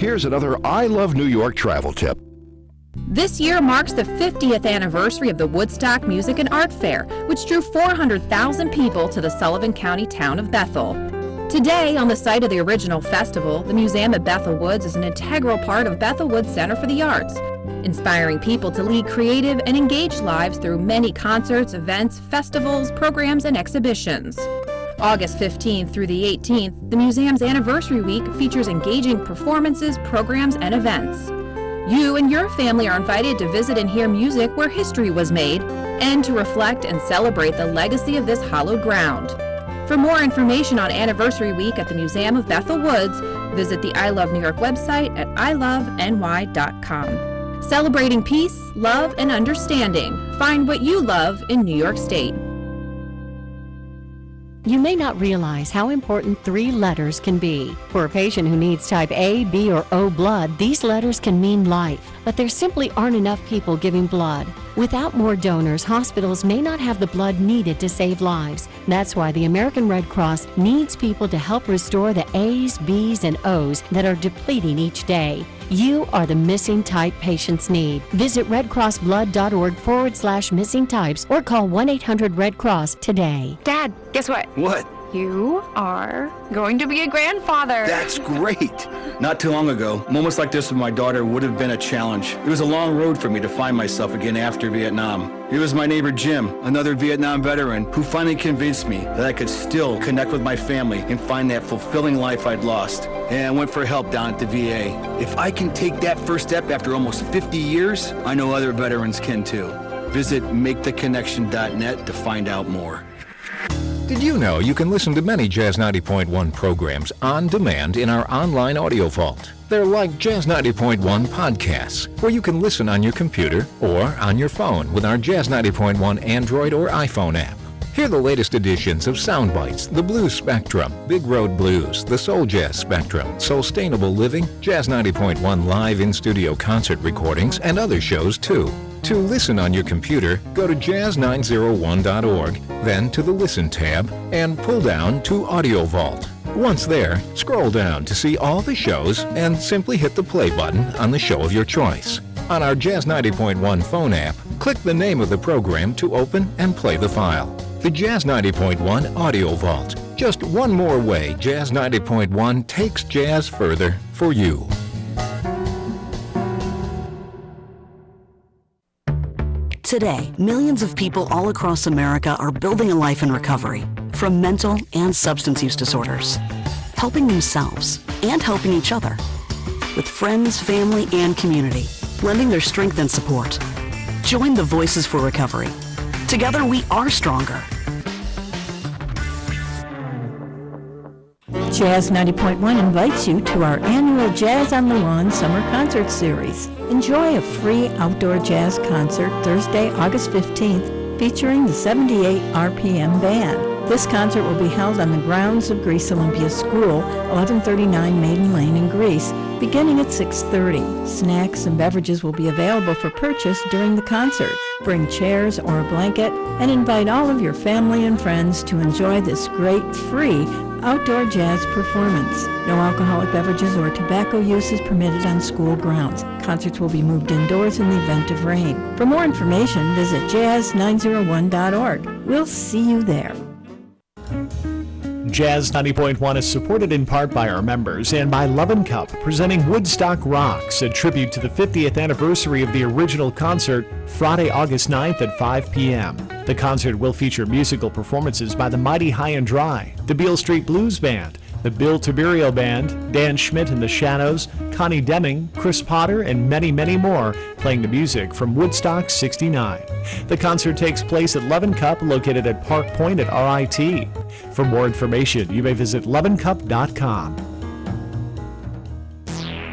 Here's another I Love New York travel tip. This year marks the 50th anniversary of the Woodstock Music and Art Fair, which drew 400,000 people to the Sullivan County town of Bethel. Today, on the site of the original festival, the museum at Bethel Woods is an integral part of Bethel Woods Center for the Arts, inspiring people to lead creative and engaged lives through many concerts, events, festivals, programs, and exhibitions. August 15th through the 18th, the museum's anniversary week features engaging performances, programs, and events. You and your family are invited to visit and hear music where history was made, and to reflect and celebrate the legacy of this hallowed ground. For more information on Anniversary Week at the Museum of Bethel Woods, visit the I Love New York website at iloveny.com. Celebrating peace, love, and understanding. Find what you love in New York State. You may not realize how important 3 letters can be. For a patient who needs type A, B, or O blood, these letters can mean life, but there simply aren't enough people giving blood. Without more donors, hospitals may not have the blood needed to save lives. That's why the American Red Cross needs people to help restore the A's, B's, and O's that are depleting each day. You are the missing type patients need. Visit redcrossblood.org/missing types or call 1-800-RED-CROSS today. Dad, guess what? What? You are going to be a grandfather. That's great. Not too long ago, moments like this with my daughter would have been a challenge. It was a long road for me to find myself again after Vietnam. It was my neighbor Jim, another Vietnam veteran, who finally convinced me that I could still connect with my family and find that fulfilling life I'd lost. And I went for help down at the VA. If I can take that first step after almost 50 years, I know other veterans can too. Visit maketheconnection.net to find out more. Did you know you can listen to many Jazz 90.1 programs on demand in our online audio vault? They're like Jazz 90.1 podcasts, where you can listen on your computer or on your phone with our Jazz 90.1 Android or iPhone app. Hear the latest editions of Sound Bytes, the Blues Spectrum, Big Road Blues, the Soul Jazz Spectrum, Soulstainable Living, Jazz 90.1 live in-studio concert recordings, and other shows too. To listen on your computer, go to jazz901.org, then to the Listen tab, and pull down to Audio Vault. Once there, scroll down to see all the shows and simply hit the play button on the show of your choice. On our Jazz 90.1 phone app, click the name of the program to open and play the file. The Jazz 90.1 Audio Vault. Just one more way Jazz 90.1 takes jazz further for you. Today, millions of people all across America are building a life in recovery. For from mental and substance use disorders, helping themselves and helping each other, with friends, family, and community, lending their strength and support. Join the Voices for Recovery. Together we are stronger. Jazz 90.1 invites you to our annual Jazz on the Lawn Summer Concert Series. Enjoy a free outdoor jazz concert Thursday, August 15th, featuring the 78 RPM Band. This concert will be held on the grounds of Greece Olympia School, 1139 Maiden Lane in Greece, beginning at 6:30. Snacks and beverages will be available for purchase during the concert. Bring chairs or a blanket and invite all of your family and friends to enjoy this great free outdoor jazz performance. No alcoholic beverages or tobacco use is permitted on school grounds. Concerts will be moved indoors in the event of rain. For more information, visit jazz901.org. We'll see you there. Jazz 90.1 is supported in part by our members and by Love & Cup, presenting Woodstock Rocks, a tribute to the 50th anniversary of the original concert, Friday, August 9th at 5 p.m. The concert will feature musical performances by the Mighty High and Dry, the Beale Street Blues Band, the Bill Tiberio Band, Dan Schmidt and the Shadows, Connie Deming, Chris Potter, and many, many more, playing the music from Woodstock 69. The concert takes place at Love & Cup, located at Park Point at RIT. For more information, you may visit loveandcup.com.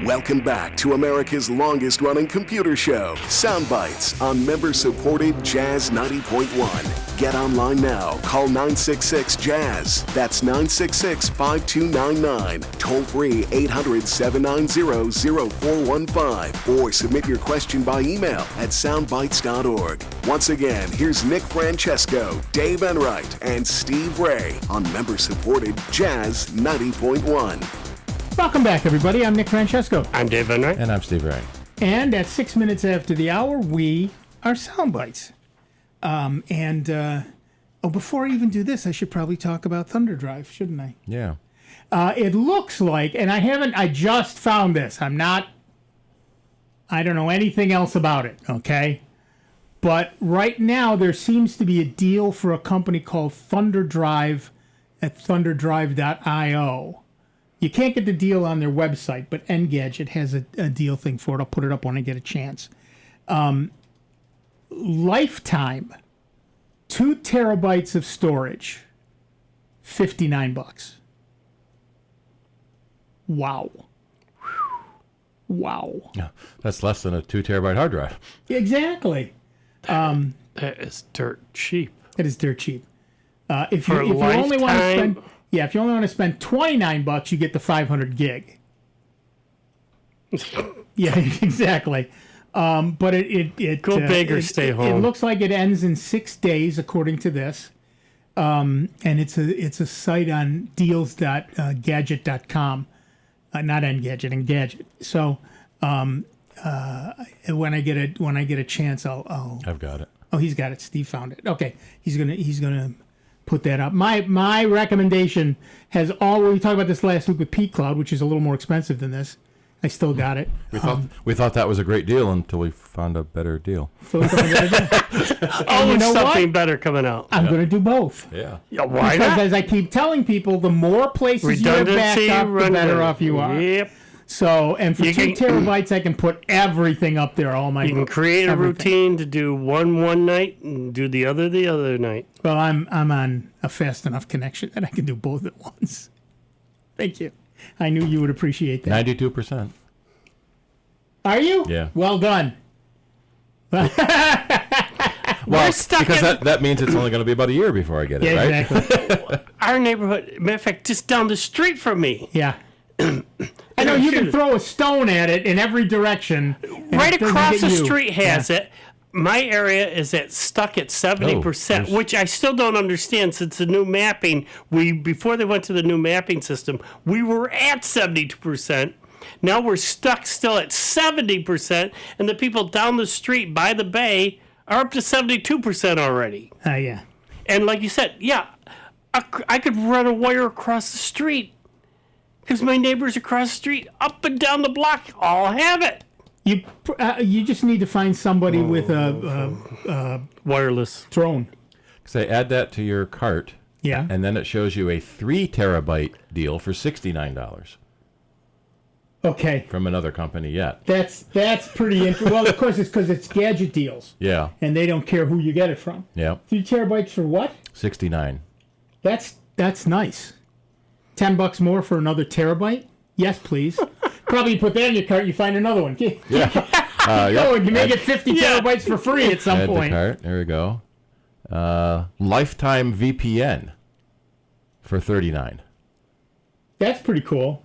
Welcome back to America's longest-running computer show, Sound Bytes, on member-supported Jazz 90.1. Get online now. Call 966-JAZZ. That's 966-5299. Toll-free 800-790-0415. Or submit your question by email at soundbytes.org. Once again, here's Nick Francesco, Dave Enright, and Steve Ray on member-supported Jazz 90.1. Welcome back, everybody. I'm Nick Francesco. I'm Dave Enright. And I'm Steve Ray. And at 6 minutes after the hour, we are Sound Bytes. Before I even do this, I should probably talk about Thunder Drive, shouldn't I? Yeah. It looks like, and I just found this. I don't know anything else about it, okay? But right now, there seems to be a deal for a company called Thunder Drive at thunderdrive.io. You can't get the deal on their website, but Engadget has a deal thing for it. I'll put it up when I get a chance. Lifetime, 2 terabytes of storage, $59. Wow. Wow. Yeah, that's less than a 2 terabyte hard drive. Exactly. That is dirt cheap. It is dirt cheap. If you only want to spend... Yeah, if you only want to spend $29, you get the 500 gig. Yeah, exactly. But it go big or stay home. It looks like it ends in 6 days, according to this. And it's a site on deals.gadget.com, not Engadget, Engadget. So when I get a chance, I've got it. Oh, he's got it. Steve found it. Okay, he's gonna put that up. My recommendation has always, we talked about this last week with Pete Cloud, which is a little more expensive than this. I still got it. We thought that was a great deal until we found a better deal. Always something better coming out. I'm going to do both. Yeah. Why because not? As I keep telling people, the more places you have backed up, the better off you are. Yep. So, and for 2 terabytes, I can put everything up there. All my you can create a routine to do one night and do the other night. Well, I'm on a fast enough connection that I can do both at once. Thank you. I knew you would appreciate that. 92%. Are you? Yeah. Well done. Well, because that means it's only going to be about a year before I get it, right? Exactly. Our neighborhood, matter of fact, just down the street from me. Yeah. I know you can throw a stone at it in every direction. Right across the street has it. My area is stuck at 70%, which I still don't understand since the new mapping. Before they went to the new mapping system, we were at 72%. Now we're stuck still at 70%, and the people down the street by the bay are up to 72% already. Yeah. And like you said, I could run a wire across the street because my neighbors across the street, up and down the block, all have it. You just need to find somebody with a wireless drone. Say, add that to your cart Yeah. And then it shows you a 3 terabyte deal for $69 Okay. from another company yet. That's pretty interesting. Well, of course, it's because it's gadget deals. Yeah. And they don't care who you get it from. Yeah. 3 terabytes for what? 69. That's nice. $10 more for another terabyte? Yes, please. Probably you put that in your cart, you find another one. Yeah. You may get 50 terabytes for free at some Add to point. cart. There we go. Lifetime VPN for $39. That's pretty cool.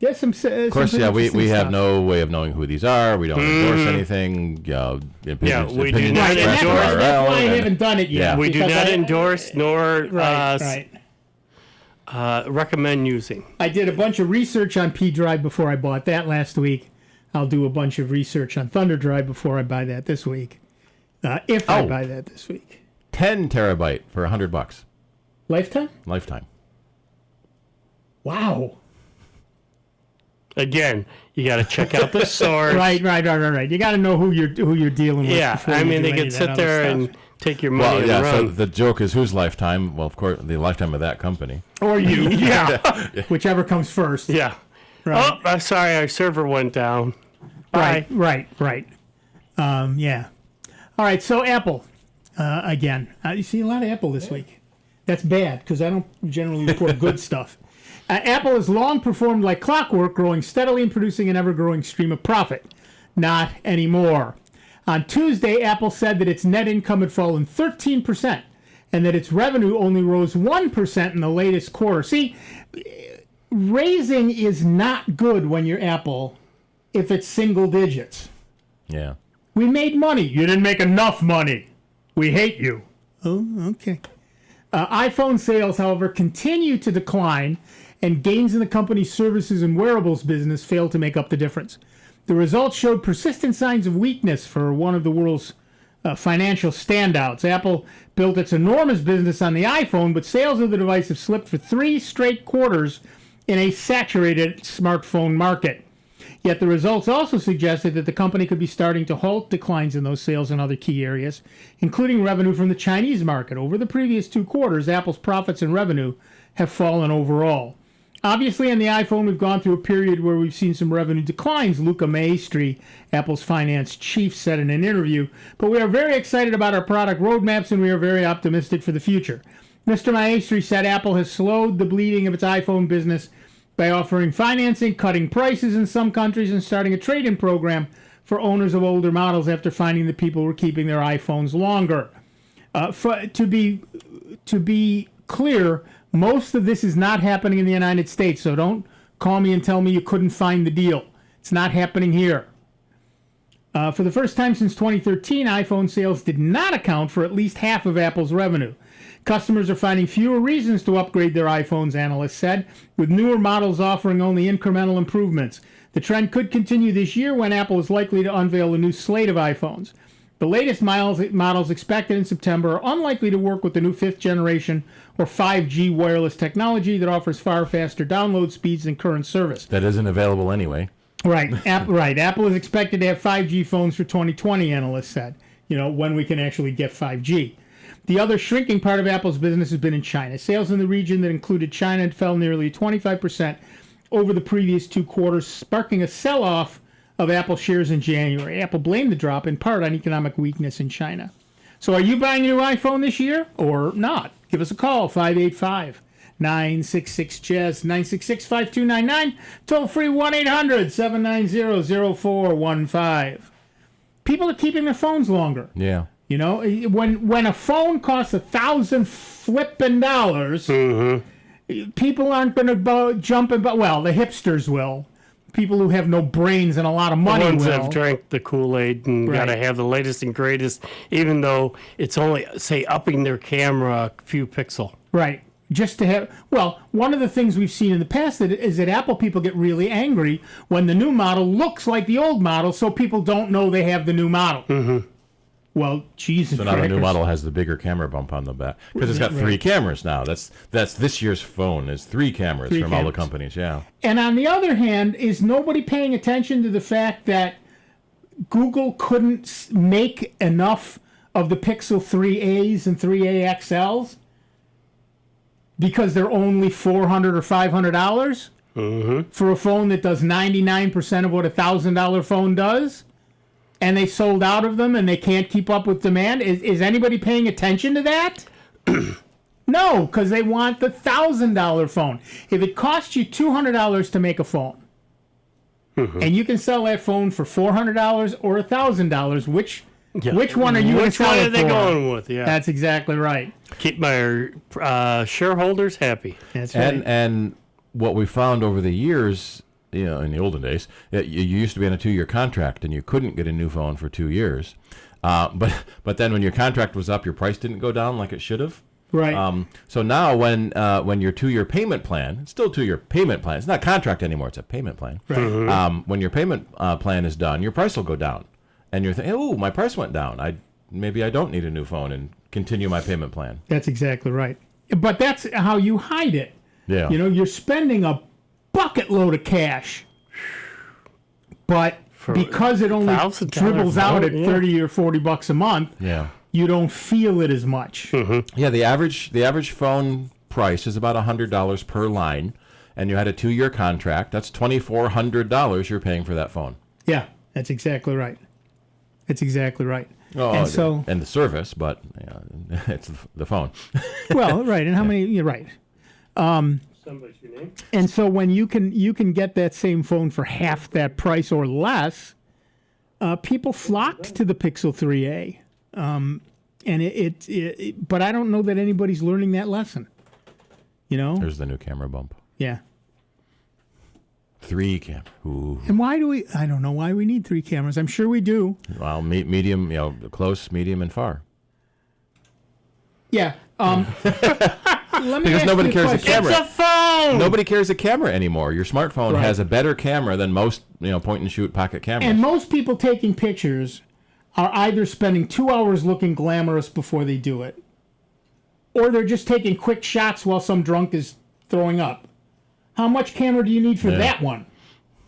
There's some. Of course, yeah, we have no way of knowing who these are. We don't endorse anything. we do not endorse. That's why I haven't done it yet. Yeah. We do not endorse nor Right. recommend using. I did a bunch of research on P Drive before I bought that last week. I'll do a bunch of research on Thunder Drive before I buy that this week. If I buy that this week. 10 terabyte for $100. Lifetime? Lifetime. Wow. Again, you got to check out the source. Right. You got to know who you're dealing with. Yeah, before I you mean, do they any could of that sit other there stuff. and take your money and So run. the joke is whose lifetime? Well, of course, the lifetime of that company. Or you, yeah. Whichever comes first. Yeah. Right. Oh, I'm sorry, our server went down. Bye. Right. Yeah. All right, so Apple, again. You see a lot of Apple this week. That's bad, because I don't generally report good stuff. Apple has long performed like clockwork, growing steadily and producing an ever-growing stream of profit. Not anymore. On Tuesday, Apple said that its net income had fallen 13%, and that its revenue only rose 1% in the latest quarter. See, raising is not good when you're Apple if it's single digits. Yeah. We made money. You didn't make enough money. We hate you. Oh, okay. iPhone sales, however, continue to decline, and gains in the company's services and wearables business failed to make up the difference. The results showed persistent signs of weakness for one of the world's financial standouts. Apple built its enormous business on the iPhone, but sales of the device have slipped for 3 straight quarters in a saturated smartphone market. Yet the results also suggested that the company could be starting to halt declines in those sales in other key areas, including revenue from the Chinese market. Over the previous 2 quarters, Apple's profits and revenue have fallen overall. Obviously, on the iPhone, we've gone through a period where we've seen some revenue declines, Luca Maestri, Apple's finance chief, said in an interview. But we are very excited about our product roadmaps, and we are very optimistic for the future. Mr. Maestri said Apple has slowed the bleeding of its iPhone business by offering financing, cutting prices in some countries, and starting a trade-in program for owners of older models after finding that people were keeping their iPhones longer. To be clear, most of this is not happening in the United States, so don't call me and tell me you couldn't find the deal. It's not happening here. For the first time since 2013, iPhone sales did not account for at least half of Apple's revenue. Customers are finding fewer reasons to upgrade their iPhones, analysts said, with newer models offering only incremental improvements. The trend could continue this year when Apple is likely to unveil a new slate of iPhones. The latest models expected in September are unlikely to work with the new 5th generation or 5G wireless technology that offers far faster download speeds than current service. That isn't available anyway. Right. Apple is expected to have 5G phones for 2020, analysts said, when we can actually get 5G. The other shrinking part of Apple's business has been in China. Sales in the region that included China fell nearly 25% over the previous 2 quarters, sparking a sell-off of Apple shares in January. Apple blamed the drop in part on economic weakness in China. So are you buying a new iPhone this year or not? Give us a call, 585-966-JAZZ, 966-5299, toll free 1-800-790-0415. People are keeping their phones longer. Yeah. When a phone costs $1,000 flipping dollars, people aren't going to jump in. Well, the hipsters will. People who have no brains and a lot of money The ones will. that have drank the Kool-Aid and got to have the latest and greatest, even though it's only, say, upping their camera a few pixel. Right. Just to have, one of the things we've seen in the past is that Apple people get really angry when the new model looks like the old model, so people don't know they have the new model. Mm-hmm. Well, Jesus. So now the new model has the bigger camera bump on the back because it's got 3 cameras now. That's this year's phone is 3 cameras from all the companies. Yeah. And on the other hand, is nobody paying attention to the fact that Google couldn't make enough of the Pixel 3As and 3A XLs because they're only $400 or $500 for a phone that does 99% of what a $1,000 phone does, and they sold out of them and they can't keep up with demand. Is anybody paying attention to that? No, because they want the $1,000 phone. If it costs you $200 to make a phone, and you can sell that phone for $400 or $1,000, which one are you going to sell it for? Which one are they going with? Yeah, that's exactly right. Keep my shareholders happy. That's right. And what we found over the years, in the olden days, you used to be on a 2-year contract and you couldn't get a new phone for 2 years. But then when your contract was up, your price didn't go down like it should have. Right. So now when your 2-year payment plan, it's still a 2-year payment plan. It's not contract anymore. It's a payment plan. Right. When your payment plan is done, your price will go down. And you're thinking, oh, my price went down. Maybe I don't need a new phone and continue my payment plan. That's exactly right. But that's how you hide it. Yeah. You're spending a bucket load of cash, but because it only dribbles out at $30 or $40 a month, you don't feel it as much. Yeah, the average phone price is about $100 per line, and you had a 2-year contract. That's $2,400 you're paying for that phone. Yeah, that's exactly right. That's exactly right. Oh, and the service, but it's the phone. Well, right, and how many? You're right. Somebody's your name. And so when you can get that same phone for half that price or less, people flocked to the Pixel 3a, and but I don't know that anybody's learning that lesson. There's the new camera bump. Yeah. 3 cameras. Ooh. And why do we? I don't know why we need 3 cameras. I'm sure we do. Well, medium, close, medium, and far. Yeah. Because nobody carries a camera. It's a phone. Nobody carries a camera anymore. Your smartphone has a better camera than most, point and shoot pocket cameras. And most people taking pictures are either spending 2 hours looking glamorous before they do it, or they're just taking quick shots while some drunk is throwing up. How much camera do you need for that one?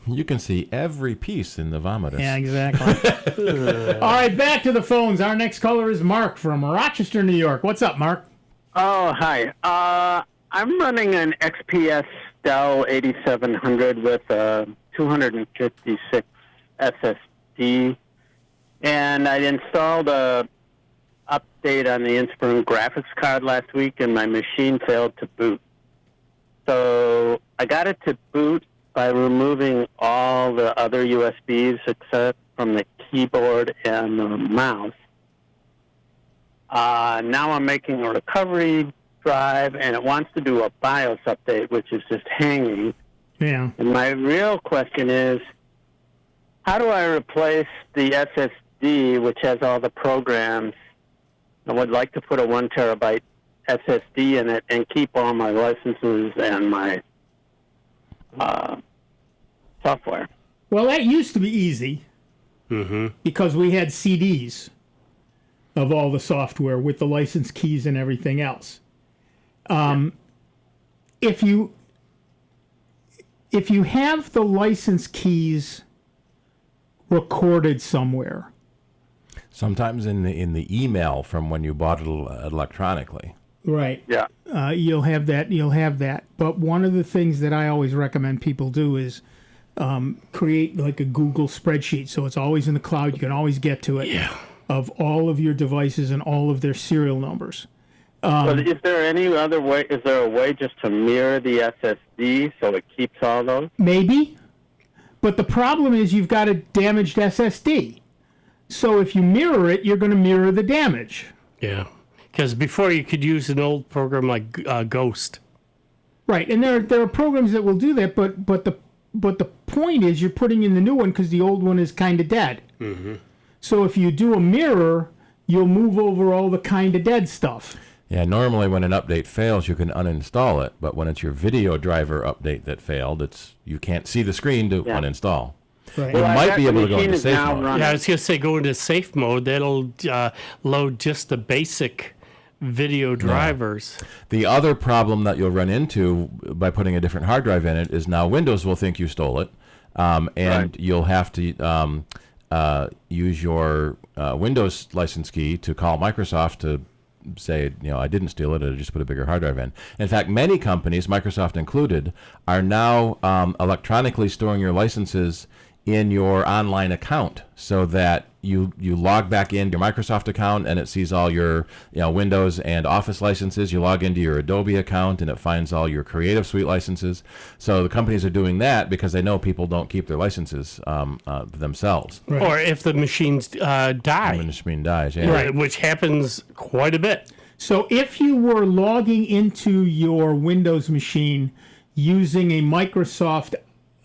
You can see every piece in the vomitus. Yeah, exactly. All right, back to the phones. Our next caller is Mark from Rochester, New York. What's up, Mark? Oh, hi. I'm running an XPS Dell 8700 with a 256 SSD, and I installed a update on the Inspiron graphics card last week, and my machine failed to boot. So I got it to boot by removing all the other USBs except from the keyboard and the mouse. Now I'm making a recovery drive, and it wants to do a BIOS update, which is just hanging. Yeah. And my real question is, how do I replace the SSD, which has all the programs? I would like to put a 1 terabyte SSD in it and keep all my licenses and my software. Well, that used to be easy because we had CDs of all the software with the license keys and everything else. If you have the license keys recorded somewhere, sometimes in the email from when you bought it electronically. Right. Yeah. You'll have that. But one of the things that I always recommend people do is create like a Google spreadsheet, so it's always in the cloud. You can always get to it. Yeah. Of all of your devices and all of their serial numbers. But is there any other way? Is there a way just to mirror the SSD so it keeps all those? Maybe. But the problem is you've got a damaged SSD. So if you mirror it, you're going to mirror the damage. Yeah. Because before you could use an old program like Ghost. Right, and there are programs that will do that, but the point is you're putting in the new one because the old one is kind of dead. Mm-hmm. So if you do a mirror, you'll move over all the kind of dead stuff. Yeah, normally when an update fails, you can uninstall it, but when it's your video driver update that failed, you can't see the screen to uninstall. Right. You might be able to go into safe mode. Yeah, I was going to say go into safe mode. That'll load just the basic video drivers. Yeah. The other problem that you'll run into by putting a different hard drive in it is now Windows will think you stole it, and you'll have to use your Windows license key to call Microsoft to say, I didn't steal it, I just put a bigger hard drive in. In fact, many companies, Microsoft included, are now electronically storing your licenses in your online account, so that you log back into your Microsoft account and it sees all your Windows and Office licenses. You log into your Adobe account and it finds all your Creative Suite licenses. So the companies are doing that because they know people don't keep their licenses themselves. Right. Or if the machines die. When the machine dies, yeah. Right, which happens quite a bit. So if you were logging into your Windows machine using a Microsoft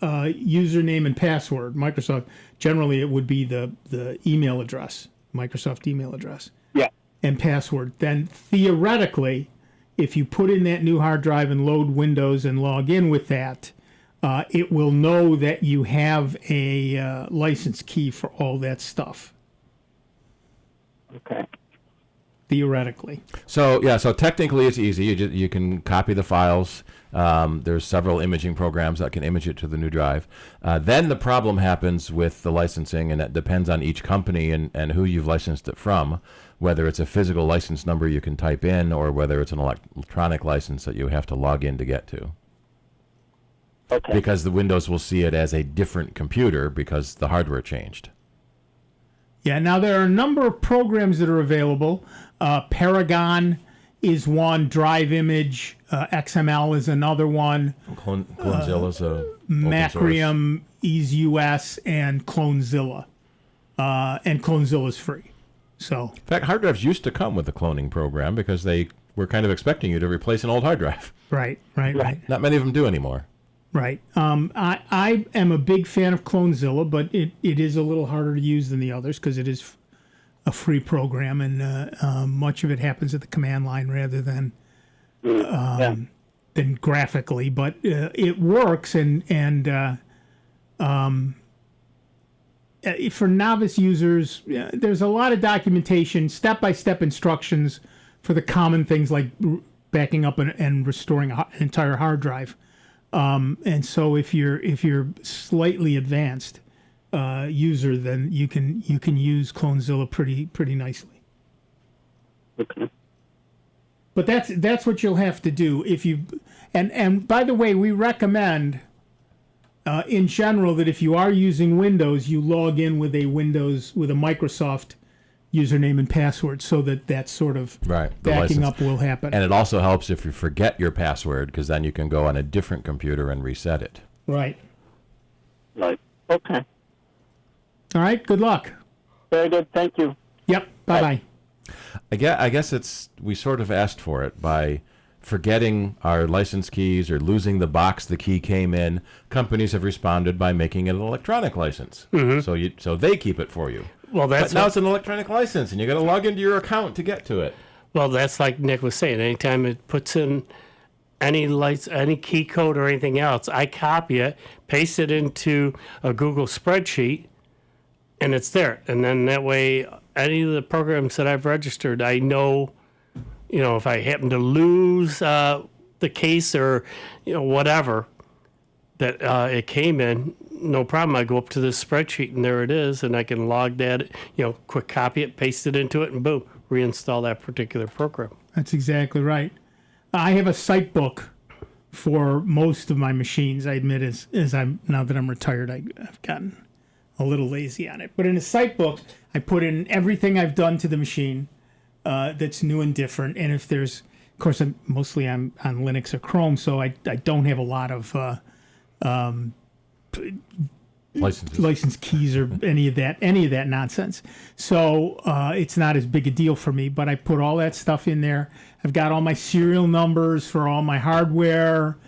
username and password, Microsoft, generally it would be the email address, Microsoft email address. Yeah. And password. Then theoretically, if you put in that new hard drive and load Windows and log in with that, it will know that you have a license key for all that stuff. Okay. Theoretically. So technically it's easy. You can copy the files. There's several imaging programs that can image it to the new drive. Then the problem happens with the licensing, and it depends on each company and who you've licensed it from, whether it's a physical license number you can type in or whether it's an electronic license that you have to log in to get to. Okay. Because the Windows will see it as a different computer because the hardware changed. Yeah, now there are a number of programs that are available. Paragon is one, Drive Image, XML is another one. Clonezilla's a Macrium, EaseUS, and Clonezilla. And Clonezilla's free. So, in fact, hard drives used to come with a cloning program because they were kind of expecting you to replace an old hard drive. Right. Not many of them do anymore. Right. I am a big fan of Clonezilla, but it is a little harder to use than the others because it is a free program, and much of it happens at the command line rather than graphically. But it works, and for novice users, there's a lot of documentation, step-by-step instructions for the common things like backing up and restoring an entire hard drive. And so if you're slightly advanced user, then you can use Clonezilla pretty nicely. Okay. But that's what you'll have to do if you. And by the way, we recommend in general that if you are using Windows, you log in with a Microsoft username and password, so that sort of backing up will happen. And it also helps if you forget your password, because then you can go on a different computer and reset it. Right. Okay. All right. Good luck. Very good. Thank you. Yep. Bye-bye. I guess we sort of asked for it by forgetting our license keys or losing the box the key came in. Companies have responded by making it an electronic license. Mm-hmm. So they keep it for you. Well, but now it's an electronic license, and you got to log into your account to get to it. Well, that's like Nick was saying. Anytime it puts in any key code or anything else, I copy it, paste it into a Google spreadsheet, and it's there. And then that way, any of the programs that I've registered, I know, if I happen to lose the case or whatever that it came in, no problem. I go up to this spreadsheet and there it is, and I can log that, quick copy it, paste it into it, and boom, reinstall that particular program. That's exactly right. I have a site book for most of my machines. I admit, now that I'm retired, I've gotten a little lazy on it. But in a site book, I put in everything I've done to the machine that's new and different. And if there's, of course, I'm on Linux or Chrome, so I don't have a lot of license keys or any of that nonsense. So it's not as big a deal for me, but I put all that stuff in there. I've got all my serial numbers for all my hardware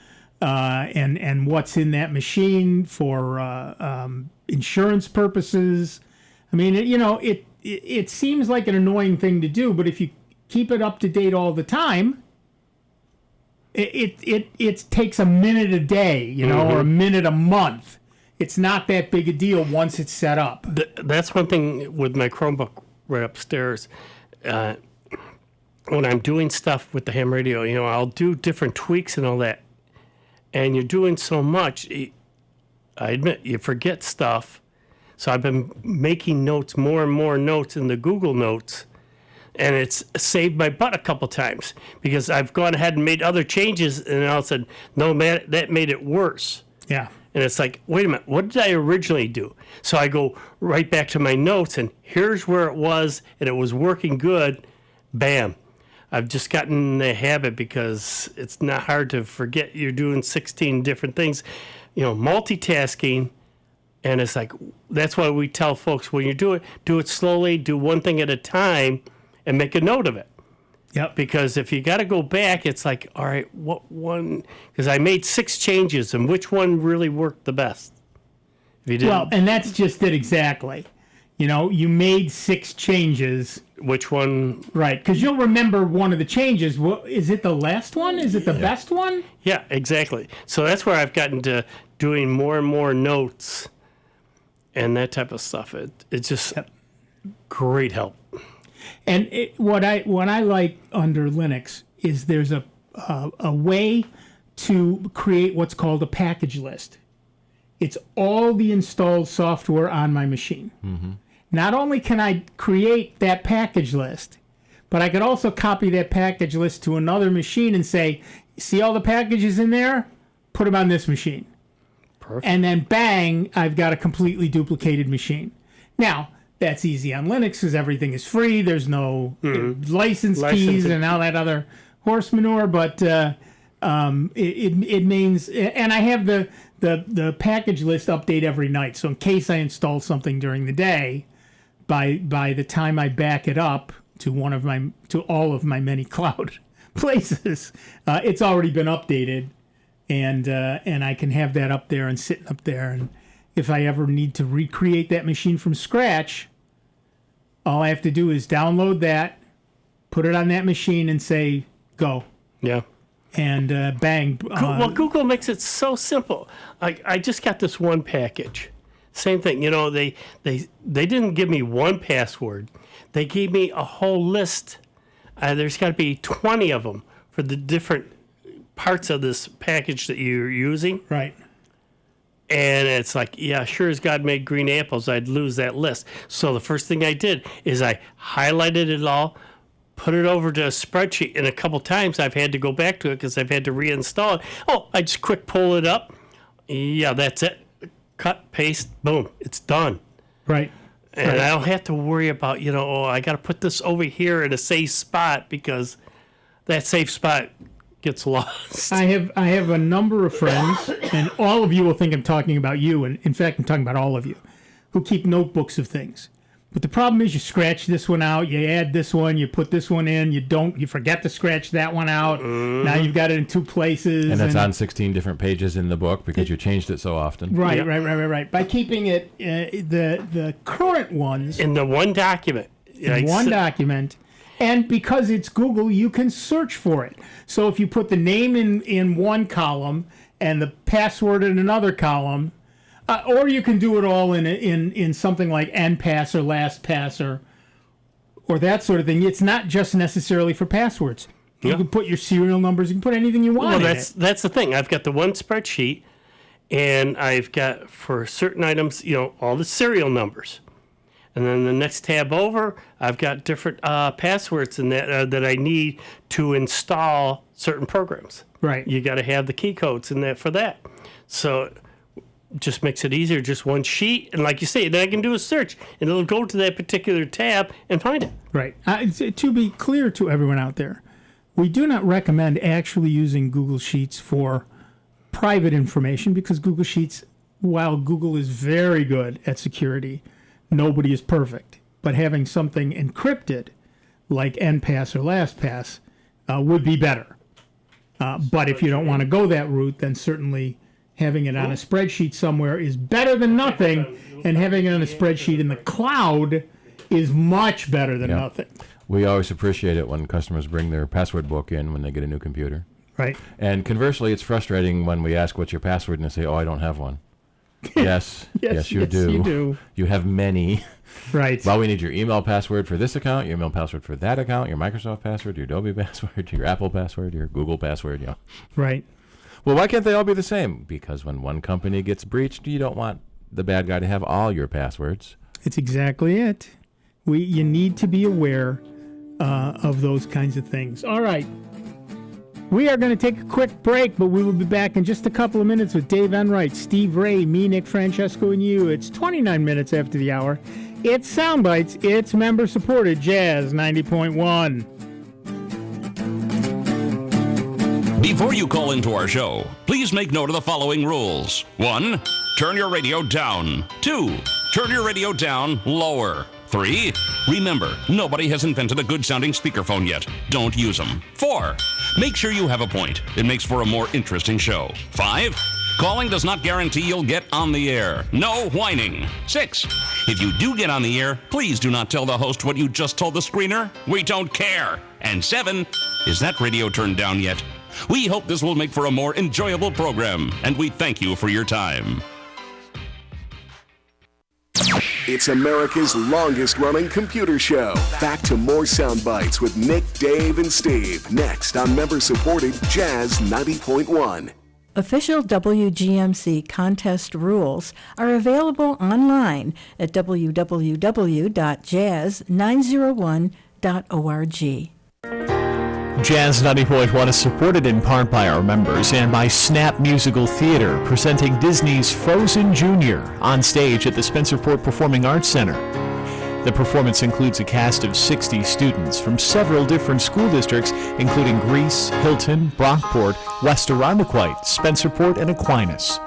and what's in that machine for insurance purposes. I mean, it seems like an annoying thing to do, but if you keep it up to date all the time, it takes a minute a day, or a minute a month. It's not that big a deal once it's set up. That's one thing with my Chromebook right upstairs. When I'm doing stuff with the ham radio, I'll do different tweaks and all that. And you're doing so much, I admit, you forget stuff. So I've been making notes, more and more notes in the Google Notes, And it's saved my butt a couple times because I've gone ahead and made other changes, and all of a sudden, no, man, that made it worse. Yeah. And it's like, wait a minute, what did I originally do? So I go right back to my notes, and here's where it was, and it was working good. Bam. I've just gotten in the habit because it's not hard to forget you're doing 16 different things, multitasking. And it's like, that's why we tell folks when you do it slowly, do one thing at a time, and make a note of it. Yep. Because if you got to go back, it's like, all right, what one? Because I made 6 changes, and which one really worked the best? If you didn't, Well, and that's just it exactly. You made 6 changes. Which one? Right, because you'll remember one of the changes. Is it the last one? Is it the best one? Yeah, exactly. So that's where I've gotten to doing more and more notes and that type of stuff. It's just great help. And what I like under Linux is there's a way to create what's called a package list. It's all the installed software on my machine. Mm-hmm. Not only can I create that package list, but I could also copy that package list to another machine and say, see all the packages in there? Put them on this machine. Perfect. And then bang, I've got a completely duplicated machine. Now, that's easy on Linux because everything is free. There's no license keys and all that other horse manure. But it means, and I have the package list update every night. So in case I install something during the day, by the time I back it up to all of my many cloud places, it's already been updated, and I can have that up there and sitting up there. And if I ever need to recreate that machine from scratch, all I have to do is download that, put it on that machine, and say, go. Yeah. And bang. Well, Google makes it so simple. I just got this one package. Same thing. They didn't give me one password. They gave me a whole list. There's got to be 20 of them for the different parts of this package that you're using. Right. And it's like, yeah, sure as God made green apples, I'd lose that list. So the first thing I did is I highlighted it all, put it over to a spreadsheet, and a couple times I've had to go back to it because I've had to reinstall it. Oh, I just quick pull it up. Yeah, that's it. Cut, paste, boom, it's done. Right. And I don't have to worry about, I got to put this over here in a safe spot because that safe spot gets lost. I have a number of friends, and all of you will think I'm talking about you, and in fact, I'm talking about all of you, who keep notebooks of things. But the problem is you scratch this one out, you add this one, you put this one in, you forget to scratch that one out. Mm-hmm. Now you've got it in 2 places. And it's on 16 different pages in the book because you changed it so often. Right, yep. right. By keeping it, the current ones... in the one document. In one document. And because it's Google, you can search for it. So if you put the name in one column and the password in another column... or you can do it all in something like NPass or LastPass or that sort of thing. It's not just necessarily for passwords. You can put your serial numbers. You can put anything you want. Well, that's the thing. I've got the one spreadsheet, and I've got for certain items, all the serial numbers, and then the next tab over, I've got different passwords in that I need to install certain programs. Right. You got to have the key codes in there for that. So. Just makes it easier, just one sheet, and like you say, then I can do a search, and it'll go to that particular tab and find it. Right. To be clear to everyone out there, we do not recommend actually using Google Sheets for private information because Google Sheets, while Google is very good at security, nobody is perfect. But having something encrypted, like NPass or LastPass, would be better. But if you don't want to go that route, then certainly... having it on a spreadsheet somewhere is better than nothing, and having it on a spreadsheet in the cloud is much better than nothing. We always appreciate it when customers bring their password book in when they get a new computer. Right. And conversely, it's frustrating when we ask what's your password and they say, oh, I don't have one. Yes, yes, you do. You do. You have many. Right. Well, we need your email password for this account, your email password for that account, your Microsoft password, your Adobe password, your Apple password, your Google password. Right. Well, why can't they all be the same? Because when one company gets breached, you don't want the bad guy to have all your passwords. It's exactly it. You need to be aware of those kinds of things. All right. We are going to take a quick break, but we will be back in just a couple of minutes with Dave Enright, Steve Ray, me, Nick Francesco, and you. It's 29 minutes after the hour. It's Sound Bytes. It's member-supported Jazz 90.1. Before you call into our show, please make note of the following rules. 1, turn your radio down. 2, turn your radio down lower. 3, remember, nobody has invented a good-sounding speakerphone yet. Don't use them. 4, make sure you have a point. It makes for a more interesting show. 5, calling does not guarantee you'll get on the air. No whining. 6, if you do get on the air, please do not tell the host what you just told the screener. We don't care. And 7, is that radio turned down yet? We hope this will make for a more enjoyable program, and we thank you for your time. It's America's longest-running computer show. Back to more Sound Bites with Nick, Dave, and Steve. Next on member-supported Jazz 90.1. Official WGMC contest rules are available online at www.jazz901.org. Jazz 90.1 is supported in part by our members and by Snap Musical Theater, presenting Disney's Frozen Jr. on stage at the Spencerport Performing Arts Center. The performance includes a cast of 60 students from several different school districts, including Greece, Hilton, Brockport, West Irondequoit, Spencerport, and Aquinas.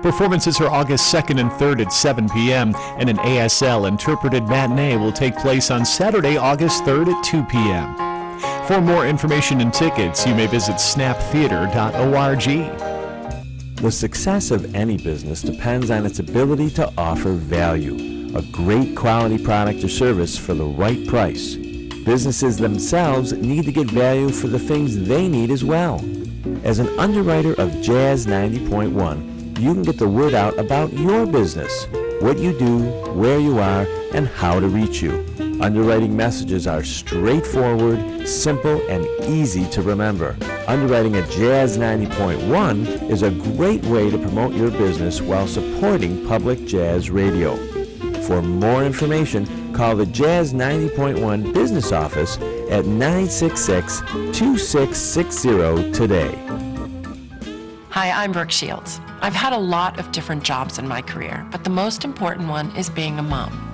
Performances are August 2nd and 3rd at 7 p.m., and an ASL interpreted matinee will take place on Saturday, August 3rd at 2 p.m. For more information and tickets, you may visit snaptheater.org. The success of any business depends on its ability to offer value, a great quality product or service for the right price. Businesses themselves need to get value for the things they need as well. As an underwriter of Jazz 90.1, you can get the word out about your business, what you do, where you are, and how to reach you. Underwriting messages are straightforward, simple, and easy to remember. Underwriting at Jazz 90.1 is a great way to promote your business while supporting public jazz radio. For more information, call the Jazz 90.1 business office at 966-2660 today. Hi, I'm Brooke Shields. I've had a lot of different jobs in my career, but the most important one is being a mom.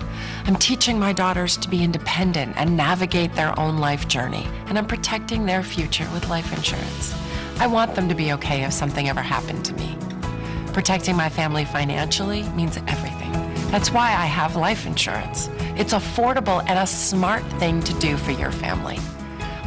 I'm teaching my daughters to be independent and navigate their own life journey, and I'm protecting their future with life insurance. I want them to be okay if something ever happened to me. Protecting my family financially means everything. That's why I have life insurance. It's affordable and a smart thing to do for your family.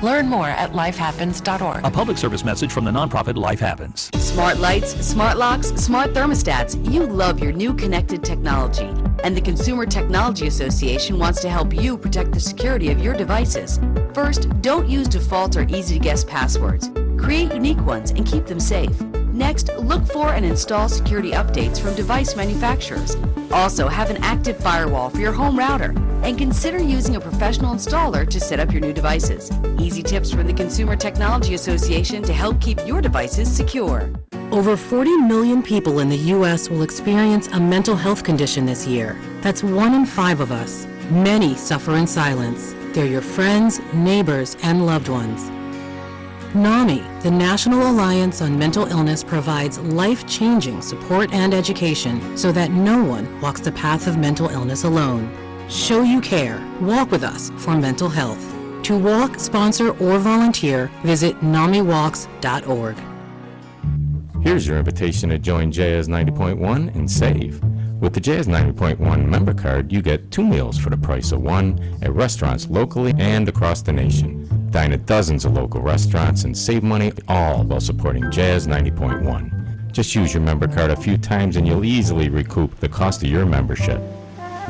Learn more at lifehappens.org. A public service message from the nonprofit Life Happens. Smart lights, smart locks, smart thermostats. You love your new connected technology. And the Consumer Technology Association wants to help you protect the security of your devices. First, don't use default or easy-to-guess passwords. Create unique ones and keep them safe. Next, look for and install security updates from device manufacturers. Also, have an active firewall for your home router. And consider using a professional installer to set up your new devices. Easy tips from the Consumer Technology Association to help keep your devices secure. Over 40 million people in the U.S. will experience a mental health condition this year. That's 1 in 5 of us. Many suffer in silence. They're your friends, neighbors, and loved ones. NAMI, the National Alliance on Mental Illness, provides life-changing support and education so that no one walks the path of mental illness alone. Show you care. Walk with us for mental health. To walk, sponsor, or volunteer, visit NAMIWalks.org. Here's your invitation to join Jazz 90.1 and save. With the Jazz 90.1 member card, you get 2 meals for the price of 1 at restaurants locally and across the nation. Dine at dozens of local restaurants and save money, all while supporting Jazz 90.1. Just use your member card a few times and you'll easily recoup the cost of your membership.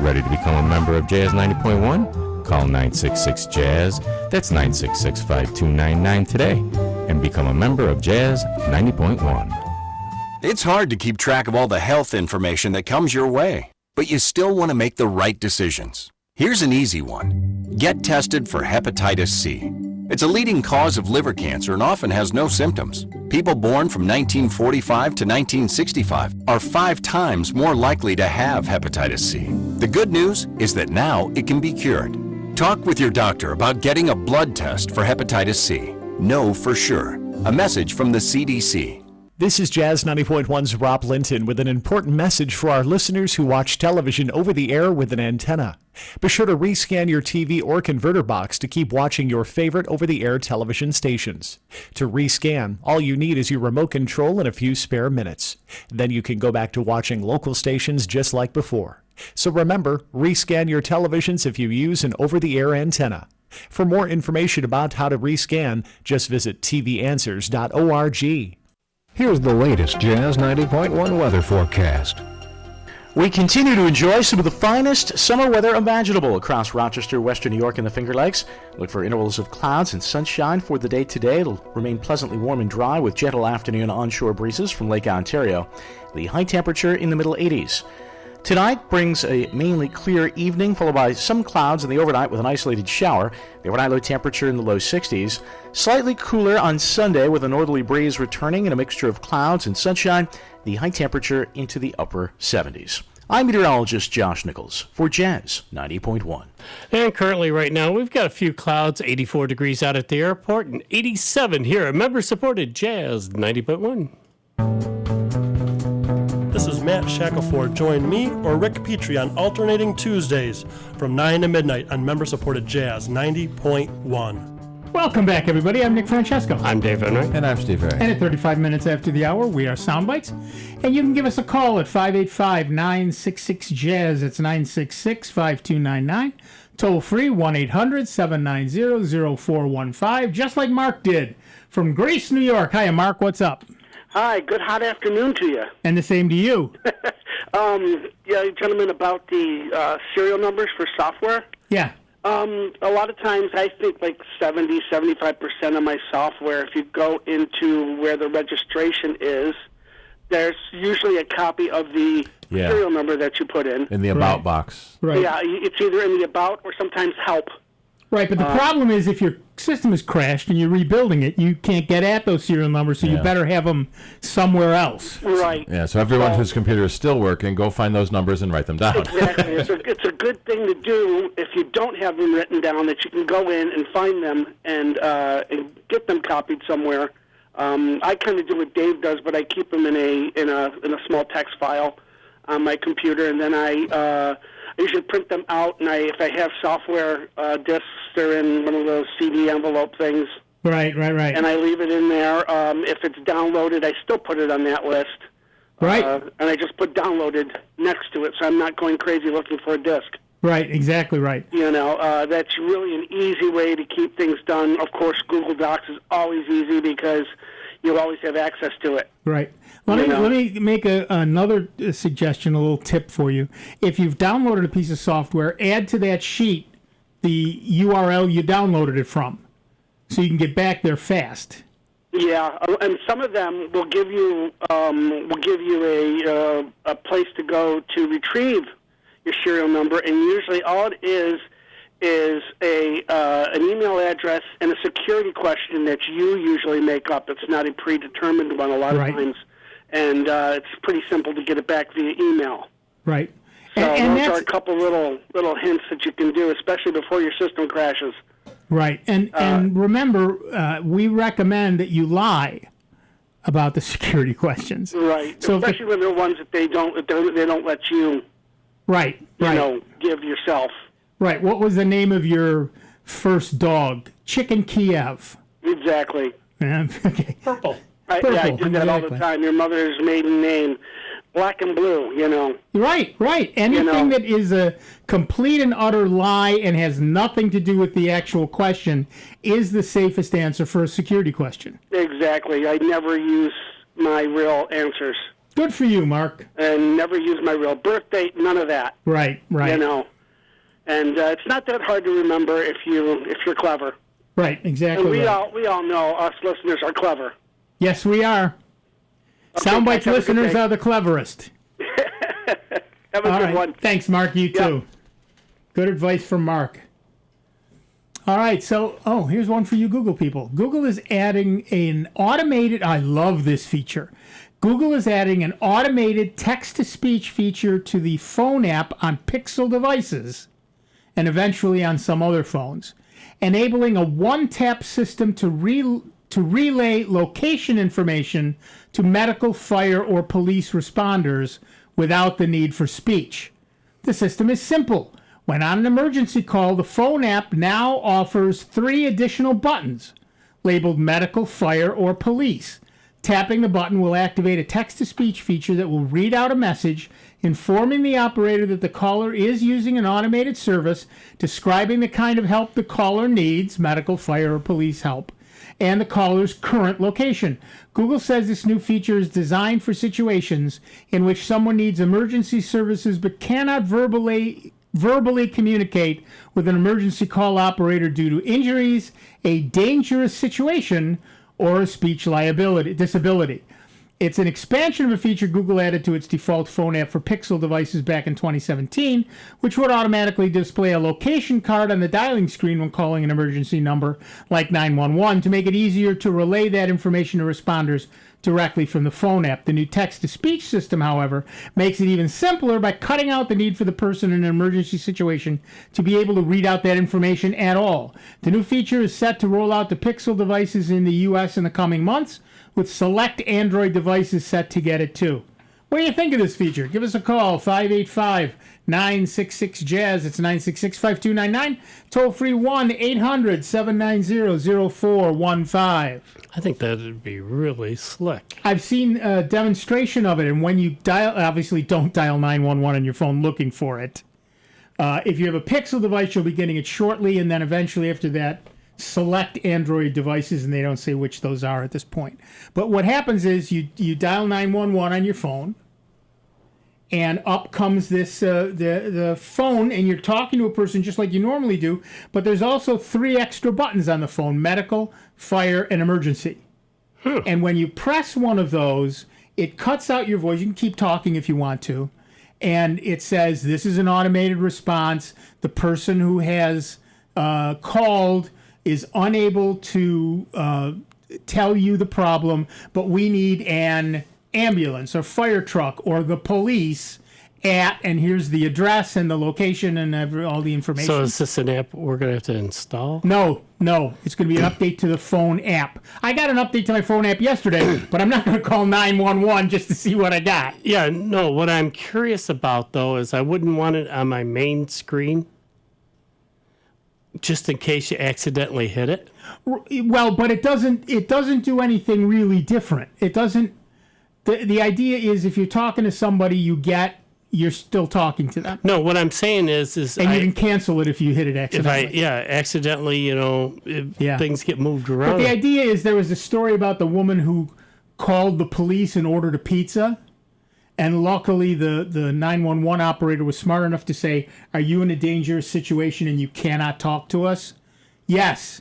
Ready to become a member of Jazz 90.1? Call 966-JAZZ, that's 966-5299 today, and become a member of Jazz 90.1. It's hard to keep track of all the health information that comes your way, but you still want to make the right decisions. Here's an easy one. Get tested for hepatitis C. It's a leading cause of liver cancer and often has no symptoms. People born from 1945 to 1965 are 5 times more likely to have hepatitis C. The good news is that now it can be cured. Talk with your doctor about getting a blood test for hepatitis C. Know for sure. A message from the CDC. This is Jazz 90.1's Rob Linton with an important message for our listeners who watch television over the air with an antenna. Be sure to rescan your TV or converter box to keep watching your favorite over-the-air television stations. To rescan, all you need is your remote control and a few spare minutes. Then you can go back to watching local stations just like before. So remember, rescan your televisions if you use an over-the-air antenna. For more information about how to rescan, just visit tvanswers.org. Here's the latest Jazz 90.1 weather forecast. We continue to enjoy some of the finest summer weather imaginable across Rochester, Western New York, and the Finger Lakes. Look for intervals of clouds and sunshine for the day today. It'll remain pleasantly warm and dry with gentle afternoon onshore breezes from Lake Ontario. The high temperature in the middle 80s. Tonight brings a mainly clear evening, followed by some clouds in the overnight with an isolated shower. The overnight low temperature in the low 60s. Slightly cooler on Sunday with a northerly breeze returning and a mixture of clouds and sunshine. The high temperature into the upper 70s. I'm meteorologist Josh Nichols for Jazz 90.1. And currently right now we've got a few clouds, 84 degrees out at the airport and 87 here at member-supported Jazz 90.1. This is Matt Shackelford. Join me or Rick Petrie on alternating Tuesdays from 9 to midnight on member-supported Jazz 90.1. Welcome back, everybody. I'm Nick Francesco. I'm Dave Enright. And I'm Steve Ray. And at 35 minutes after the hour, we are Soundbites. And you can give us a call at 585-966-JAZZ. It's 966-5299. Toll free, 1-800-790-0415, just like Mark did from Grace, New York. Hi, Mark. What's up? Hi, good hot afternoon to you. And the same to you. Gentlemen, about the serial numbers for software. Yeah. A lot of times I think like 70-75% of my software, if you go into where the registration is, there's usually a copy of the serial number that you put in. In the About box. Right. Yeah, it's either in the About or sometimes Help. Right, but the problem is if your system is crashed and you're rebuilding it, you can't get at those serial numbers, so you better have them somewhere else. Right. Yeah, so everyone whose computer is still working, go find those numbers and write them down. Exactly. It's a good thing to do if you don't have them written down, that you can go in and find them and get them copied somewhere. I kind of do what Dave does, but I keep them in a small text file on my computer, and then I usually print them out, and if I have software discs, they're in one of those CD envelope things. Right. And I leave it in there. If it's downloaded, I still put it on that list. Right. And I just put downloaded next to it, so I'm not going crazy looking for a disc. Right, exactly right. That's really an easy way to keep things done. Of course, Google Docs is always easy because you always have access to it. Right. Let me make another suggestion, a little tip for you. If you've downloaded a piece of software, add to that sheet the URL you downloaded it from, so you can get back there fast. Yeah, and some of them will give you a place to go to retrieve your serial number, and usually all it is an email address and a security question that you usually make up. It's not a predetermined one a lot of times, and it's pretty simple to get it back via email. Right. So those are a couple little hints that you can do, especially before your system crashes. Right. And remember, we recommend that you lie about the security questions. Right. So especially when they're ones that they don't let you. Right. Give yourself. Right. What was the name of your first dog? Chicken Kiev. Exactly. Okay. Purple. I do that all the time. Your mother's maiden name, black and blue. Right. Anything that is a complete and utter lie and has nothing to do with the actual question is the safest answer for a security question. Exactly. I never use my real answers. Good for you, Mark. And never use my real birth date. None of that. Right. And it's not that hard to remember if you're clever. Right, exactly. And we all know us listeners are clever. Yes, we are. Okay, Soundbites listeners are the cleverest. Have a good one. Thanks, Mark. You too. Good advice from Mark. All right, so here's one for you Google people. Google is adding an automated. I love this feature. Google is adding an automated text-to-speech feature to the phone app on Pixel devices. and eventually on some other phones, enabling a one-tap system to relay location information to medical, fire, or police responders without the need for speech. The system is simple. When on an emergency call, the phone app now offers 3 additional buttons labeled medical, fire, or police. Tapping the button will activate a text-to-speech feature that will read out a message informing the operator that the caller is using an automated service, describing the kind of help the caller needs, medical, fire, or police help, and the caller's current location. Google says this new feature is designed for situations in which someone needs emergency services but cannot verbally communicate with an emergency call operator due to injuries, a dangerous situation, or a speech disability. It's an expansion of a feature Google added to its default phone app for Pixel devices back in 2017, which would automatically display a location card on the dialing screen when calling an emergency number like 911 to make it easier to relay that information to responders directly from the phone app. The new text-to-speech system, however, makes it even simpler by cutting out the need for the person in an emergency situation to be able to read out that information at all. The new feature is set to roll out to Pixel devices in the U.S. in the coming months, with select Android devices set to get it too. What do you think of this feature? Give us a call, 585-966-JAZZ. It's 966-5299. Toll free 1-800-790-0415. I think that would be really slick. I've seen a demonstration of it, and when you dial, obviously don't dial 911 on your phone looking for it. If you have a Pixel device, you'll be getting it shortly, and then eventually after that, select Android devices, and they don't say which those are at this point. But what happens is you dial 911 on your phone, and up comes this the phone, and you're talking to a person just like you normally do, but there's also 3 extra buttons on the phone: medical, fire, and emergency. And when you press one of those, it cuts out your voice. You can keep talking if you want to, and it says, this is an automated response. The person who has called is unable to tell you the problem, but we need an ambulance or fire truck or the police at, and here's the address and the location and all the information. So is this an app we're going to have to install? No. It's going to be an update to the phone app. I got an update to my phone app yesterday, but I'm not going to call 911 just to see what I got. Yeah, no, what I'm curious about, though, is I wouldn't want it on my main screen, just in case you accidentally hit it. Well, but it doesn't do anything really different. It doesn't. The idea is if you're talking to somebody, you're still talking to them. No, what I'm saying is and you can cancel it if you hit it accidentally. Accidentally, things get moved around. But the idea is there was a story about the woman who called the police and ordered a pizza. And luckily, the 911 operator was smart enough to say, are you in a dangerous situation and you cannot talk to us? Yes.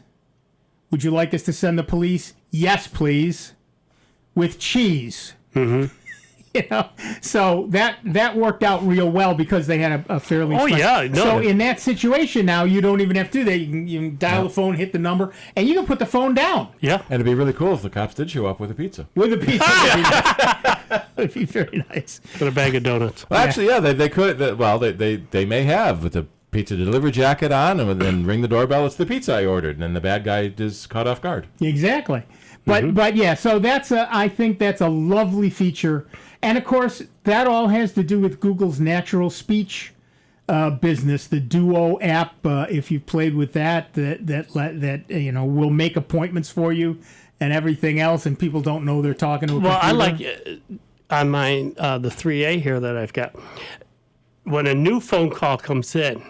Would you like us to send the police? Yes, please. With cheese. Mm-hmm. So that worked out real well because they had a fairly... Oh, yeah. No. So in that situation now, you don't even have to do that. You can dial the phone, hit the number, and you can put the phone down. Yeah. And it'd be really cool if the cops did show up with a pizza. With a pizza. It'd be very nice. With a bag of donuts. Well, actually, yeah, they could. They may have with the pizza delivery jacket on, and then ring the doorbell. It's the pizza I ordered, and then the bad guy is caught off guard. Exactly. But yeah, so I think that's a lovely feature. And of course, that all has to do with Google's natural speech business, the Duo app. If you've played with that will make appointments for you and everything else, and people don't know they're talking to a computer. Well, I like on mine the 3A here that I've got. When a new phone call comes in,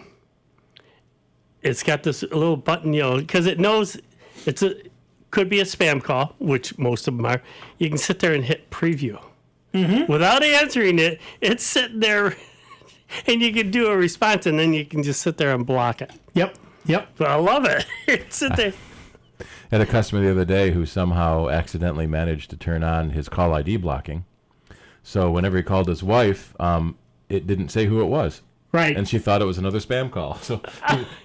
it's got this little button, because it knows could be a spam call, which most of them are. You can sit there and hit preview. Mm-hmm. Without answering it, it's sitting there, and you can do a response, and then you can just sit there and block it. Yep. But I love it. It's sit there. I had a customer the other day who somehow accidentally managed to turn on his call ID blocking. So whenever he called his wife, it didn't say who it was. Right. And she thought it was another spam call. So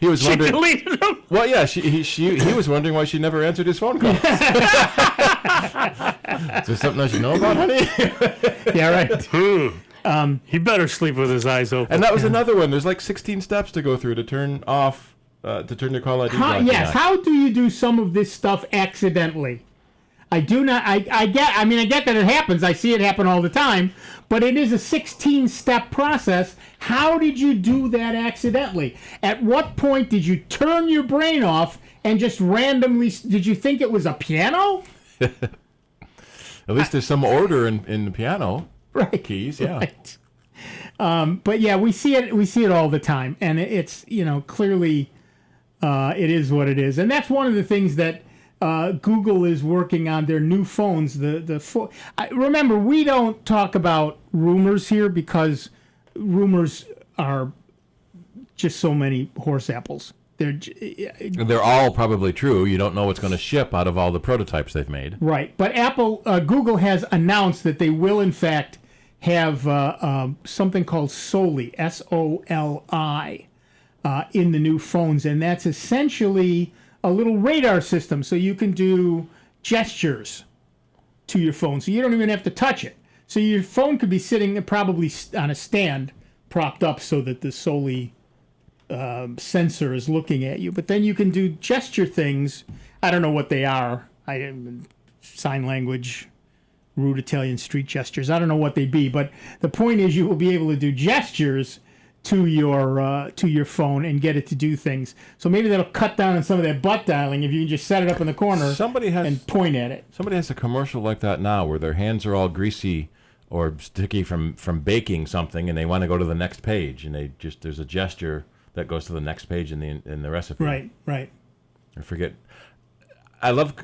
he was wondering. She deleted them. Well, yeah, he was wondering why she never answered his phone calls. Is there something I should know about, honey? Yeah, right. He better sleep with his eyes open. And that was another one. There's like 16 steps to go through to turn off, to turn your call ID block Yes. on. How do you do some of this stuff accidentally? I do not. I get that it happens. I see it happen all the time. But it is a 16-step process. How did you do that accidentally? At what point did you turn your brain off and just randomly? Did you think it was a piano? At least there's some order in the piano keys. Yeah. Right. But yeah, we see it. We see it all the time, and it's clearly it is what it is, and that's one of the things that Google is working on their new phones. Remember, we don't talk about rumors here because rumors are just so many horse apples. They're all probably true. You don't know what's going to ship out of all the prototypes they've made. Right, but Google has announced that they will in fact have something called Soli, S-O-L-I, in the new phones, and that's essentially a little radar system, so you can do gestures to your phone, so you don't even have to touch it. So your phone could be sitting probably on a stand, propped up, so that the Soli sensor is looking at you. But then you can do gesture things. I don't know what they are. Sign language, rude Italian street gestures. I don't know what they be, but the point is you will be able to do gestures to your phone and get it to do things. So maybe that'll cut down on some of that butt dialing if you can just set it up in the corner and point at it. Somebody has a commercial like that now where their hands are all greasy or sticky from baking something, and they want to go to the next page, and there's a gesture that goes to the next page in the recipe. Right. I forget. I love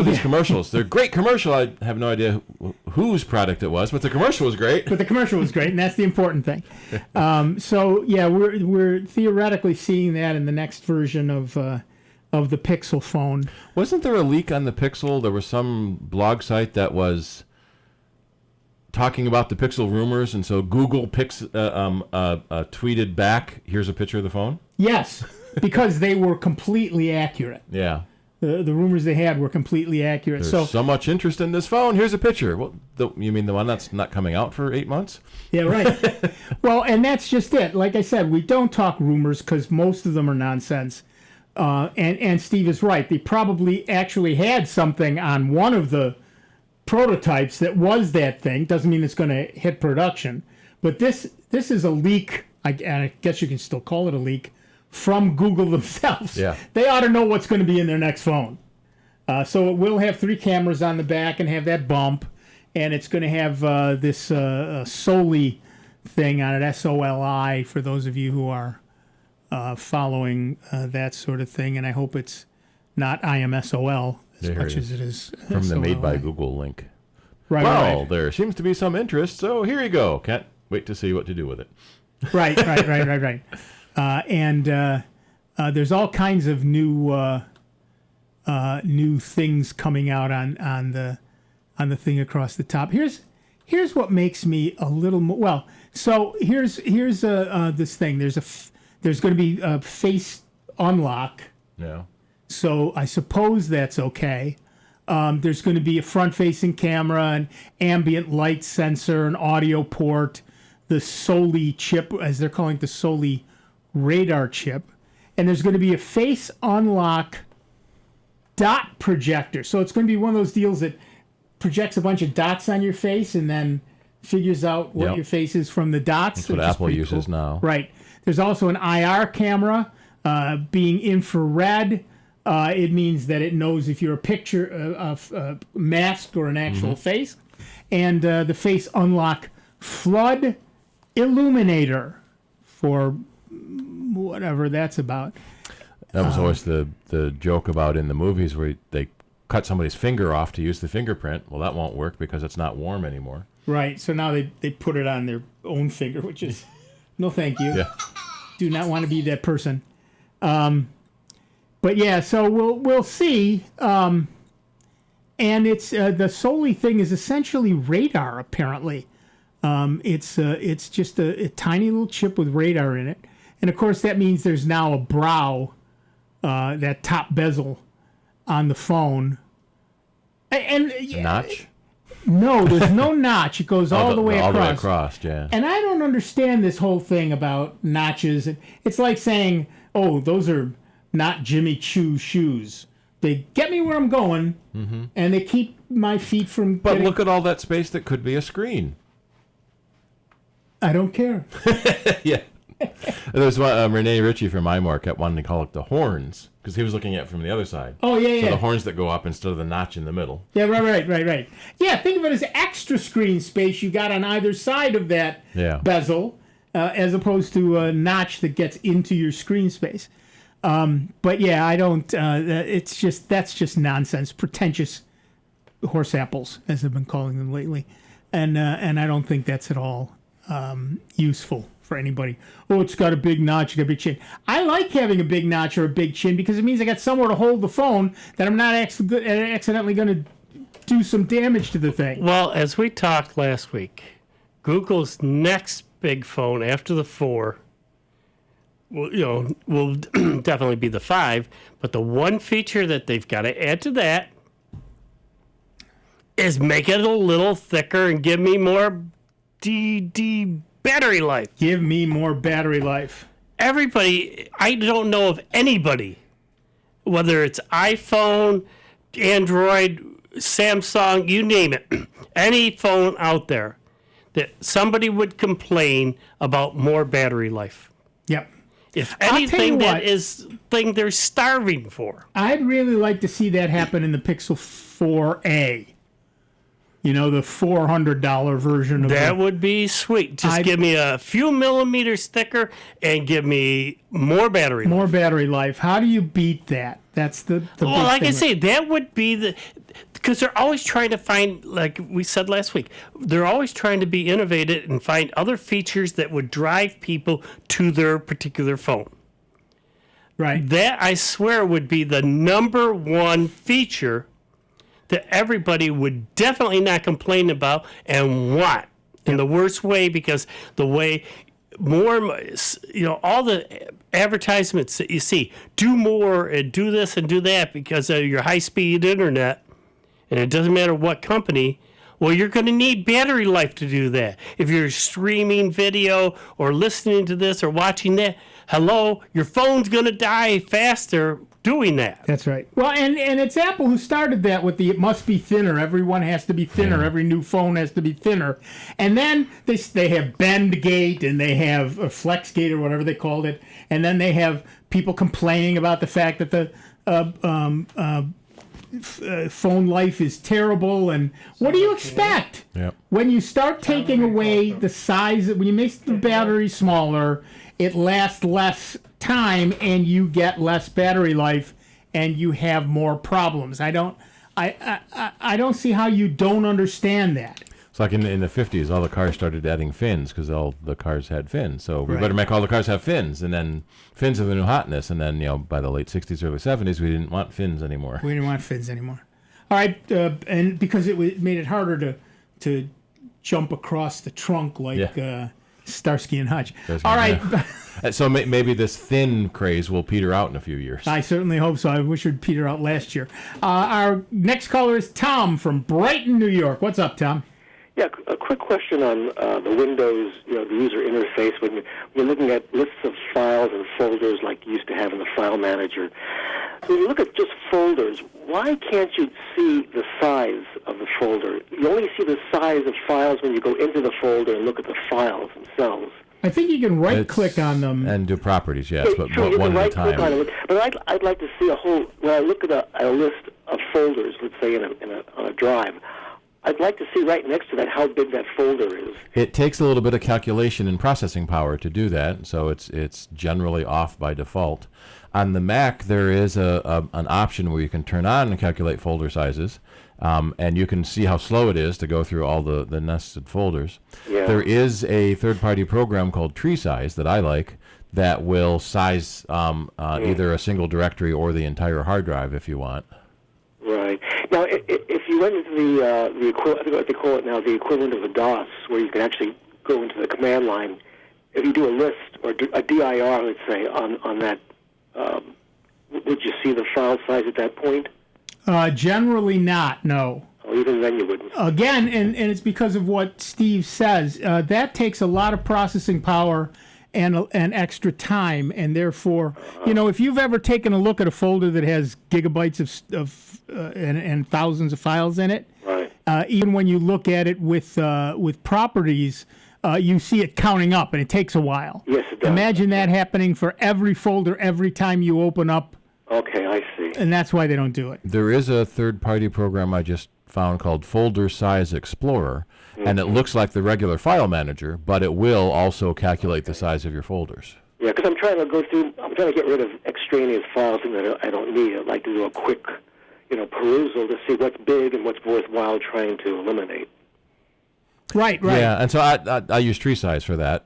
these commercials. They're great commercial. I have no idea whose product it was, but the commercial was great. But the commercial was great, and that's the important thing. So yeah, we're theoretically seeing that in the next version of the Pixel phone. Wasn't there a leak on the Pixel? There was some blog site that was talking about the Pixel rumors, and so Google tweeted back, "Here's a picture of the phone." Yes, because they were completely accurate. Yeah. The rumors they had were completely accurate. There's so much interest in this phone. Here's a picture. Well, you mean the one that's not coming out for 8 months? Yeah, right. Well, and that's just it. Like I said, we don't talk rumors because most of them are nonsense. And Steve is right. They probably actually had something on one of the prototypes that was that thing. Doesn't mean it's going to hit production. But this is a leak. I guess you can still call it a leak. From Google themselves. Yeah. They ought to know what's going to be in their next phone. So it will have 3 cameras on the back and have that bump, and it's going to have this Soli thing on it, S-O-L-I, for those of you who are following that sort of thing, and I hope it's not IMSOL as much as it is from S-O-L-I. the Made by Google link. Right. There seems to be some interest, so here you go. Can't wait to see what to do with it. Right. And there's all kinds of new things coming out on the thing across the top. Here's what makes me a little more well. So here's this thing. There's going to be a face unlock. Yeah. So I suppose that's okay. There's going to be a front-facing camera, an ambient light sensor, an audio port, the Soli chip, as they're calling it, the Soli radar chip, and there's going to be a face unlock dot projector. So it's going to be one of those deals that projects a bunch of dots on your face and then figures out what your face is from the dots. That's what Apple uses now. Right. There's also an IR camera, being infrared. It means that it knows if you're a picture, a mask or an actual face. And the face unlock flood illuminator for whatever that's about. That was always the joke about in the movies where they cut somebody's finger off to use the fingerprint. Well, that won't work because it's not warm anymore. Right. So now they put it on their own finger, which is no thank you. Yeah. Do not want to be that person. But yeah, so we'll see. And it's the Soli thing is essentially radar. Apparently, it's just a tiny little chip with radar in it. And, of course, that means there's now a brow, that top bezel on the phone. And a notch? No, there's no notch. It goes all the way across. All the way across, yeah. And I don't understand this whole thing about notches. It's like saying, oh, those are not Jimmy Choo shoes. They get me where I'm going, and they keep my feet from But look at all that space that could be a screen. I don't care. Yeah. There's one, Rene Ritchie from iMore kept wanting to call it the horns, because he was looking at it from the other side. Oh, yeah, So yeah. the horns that go up instead of the notch in the middle. Yeah, right. Yeah, think of it as extra screen space you got on either side of that bezel, as opposed to a notch that gets into your screen space. But yeah, I don't. That's just nonsense, pretentious horse apples, as I've been calling them lately, and I don't think that's at all useful for anybody. Oh, it's got a big notch, got a big chin. I like having a big notch or a big chin because it means I got somewhere to hold the phone that I'm not accidentally going to do some damage to the thing. Well, as we talked last week, Google's next big phone after the 4 will definitely be the 5, but the one feature that they've got to add to that is make it a little thicker and give me more battery life. Give me more battery life. Everybody, I don't know of anybody, whether it's iPhone, Android, Samsung, you name it, any phone out there, that somebody would complain about more battery life. Yep. If anything, that is thing they're starving for. I'd really like to see that happen in the Pixel 4a. You know, the $400 version of that would be sweet. Just give me a few millimeters thicker and give me more battery life. More battery life. How do you beat that? That's the big well, like thing. I say, that would be because they're always trying to find, like we said last week, they're always trying to be innovative and find other features that would drive people to their particular phone. Right. That, I swear, would be the number one feature that everybody would definitely not complain about and want in the worst way, because the way more, all the advertisements that you see, do more and do this and do that because of your high-speed internet, and it doesn't matter what company, well, you're going to need battery life to do that. If you're streaming video or listening to this or watching that, hello, your phone's going to die faster doing that. That's right. Well, and it's Apple who started that with the it must be thinner. Everyone has to be thinner. Every new phone has to be thinner. And then they have Bendgate and they have FlexGate or whatever they called it. And then they have people complaining about the fact that the phone life is terrible. And what do you expect? Yep. When you start taking away the size, when you make the battery smaller, it lasts less time and you get less battery life and you have more problems. I don't see how you don't understand that. It's like in the 50s, all the cars started adding fins because all the cars had fins. So we better make all the cars have fins, and then fins are the new hotness. And then by the late 60s, early 70s, we didn't want fins anymore. We didn't want fins anymore. All right, and because it made it harder to jump across the trunk like Starsky and Hutch. All right. So maybe this thin craze will peter out in a few years. I certainly hope so. I wish it would peter out last year. Our next caller is Tom from Brighton, New York. What's up, Tom? Yeah, a quick question on the Windows, the user interface. When you're looking at lists of files and folders like you used to have in the file manager, when you look at just folders, why can't you see the size of the folder? You only see the size of files when you go into the folder and look at the files themselves. I think you can right-click on them. And do properties, yes, but sure, you one can at a right-click time. on it. But I'd like to see a whole, when I look at a list of folders, let's say on a drive, I'd like to see right next to that how big that folder is. It takes a little bit of calculation and processing power to do that, so it's generally off by default. On the Mac, there is an option where you can turn on and calculate folder sizes, and you can see how slow it is to go through all the nested folders. Yeah. There is a third-party program called Tree Size that I like that will size either a single directory or the entire hard drive if you want. Right. Now, if you went into the I think what they call it now, the equivalent of a DOS, where you can actually go into the command line, if you do a list or a DIR, let's say, on that, would you see the file size at that point? Generally not, no. Or even then you wouldn't. Again, and it's because of what Steve says. That takes a lot of processing power and extra time, and therefore, if you've ever taken a look at a folder that has gigabytes and thousands of files in it, right. Even when you look at it with properties, you see it counting up, and it takes a while. Yes, it does. Imagine that happening for every folder every time you open up. Okay, I see. And that's why they don't do it. There is a third-party program I just found called Folder Size Explorer, and it looks like the regular file manager, but it will also calculate the size of your folders. Yeah, because I'm trying to get rid of extraneous files that I don't need. I'd like to do a quick, perusal to see what's big and what's worthwhile trying to eliminate. Right. Yeah, and so I use Tree Size for that.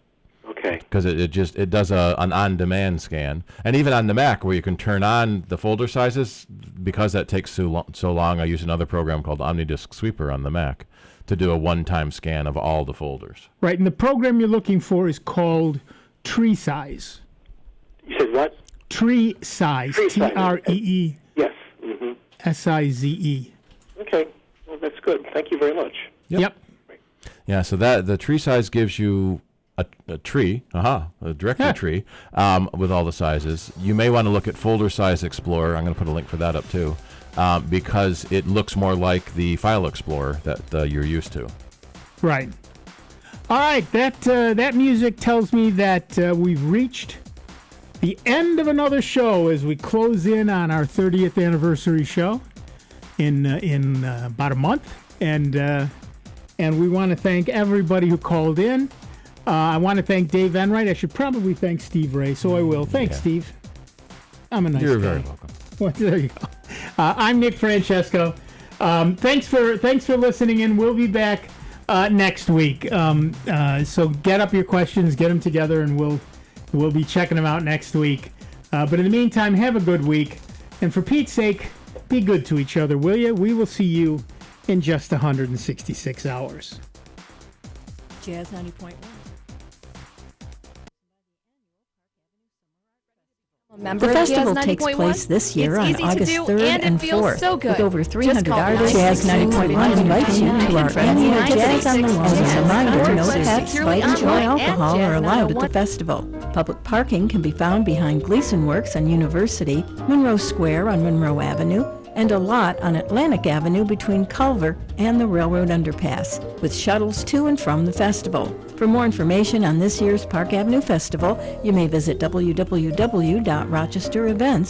Okay. Because it does an on-demand scan, and even on the Mac where you can turn on the folder sizes, because that takes so long. I use another program called OmniDisk Sweeper on the Mac to do a one-time scan of all the folders. Right, and the program you're looking for is called Tree Size. You said what? Tree Size. Tree. Yes. Size. Okay. Well, that's good. Thank you very much. Yep. Yeah. So the Tree Size gives you a tree, directory tree, with all the sizes. You may want to look at Folder Size Explorer. I'm going to put a link for that up too, because it looks more like the File Explorer that you're used to. Right. All right. That music tells me that we've reached the end of another show as we close in on our 30th anniversary show in about a month, and we want to thank everybody who called in. I want to thank Dave Enright. I should probably thank Steve Ray, so I will. Thanks, Steve. I'm a nice guy. You're very welcome. Well, there you go. I'm Nick Francesco. Thanks for listening in. We'll be back next week. So get up your questions, get them together, and we'll be checking them out next week. But in the meantime, have a good week. And for Pete's sake, be good to each other, will you? We will see you in just 166 hours. Jazz 90.1. The festival takes place this year on August 3rd and 4th, with over 300 artists. Jazz 90.1 invites you to our annual Jazz on the Lawn. As a reminder, no pets, fighting, or alcohol are allowed at the festival. Public parking can be found behind Gleason Works on University, Monroe Square on Monroe Avenue, and a lot on Atlantic Avenue between Culver and the railroad underpass, with shuttles to and from the festival. For more information on this year's Park Avenue Festival, you may visit www.rochesterevents.com.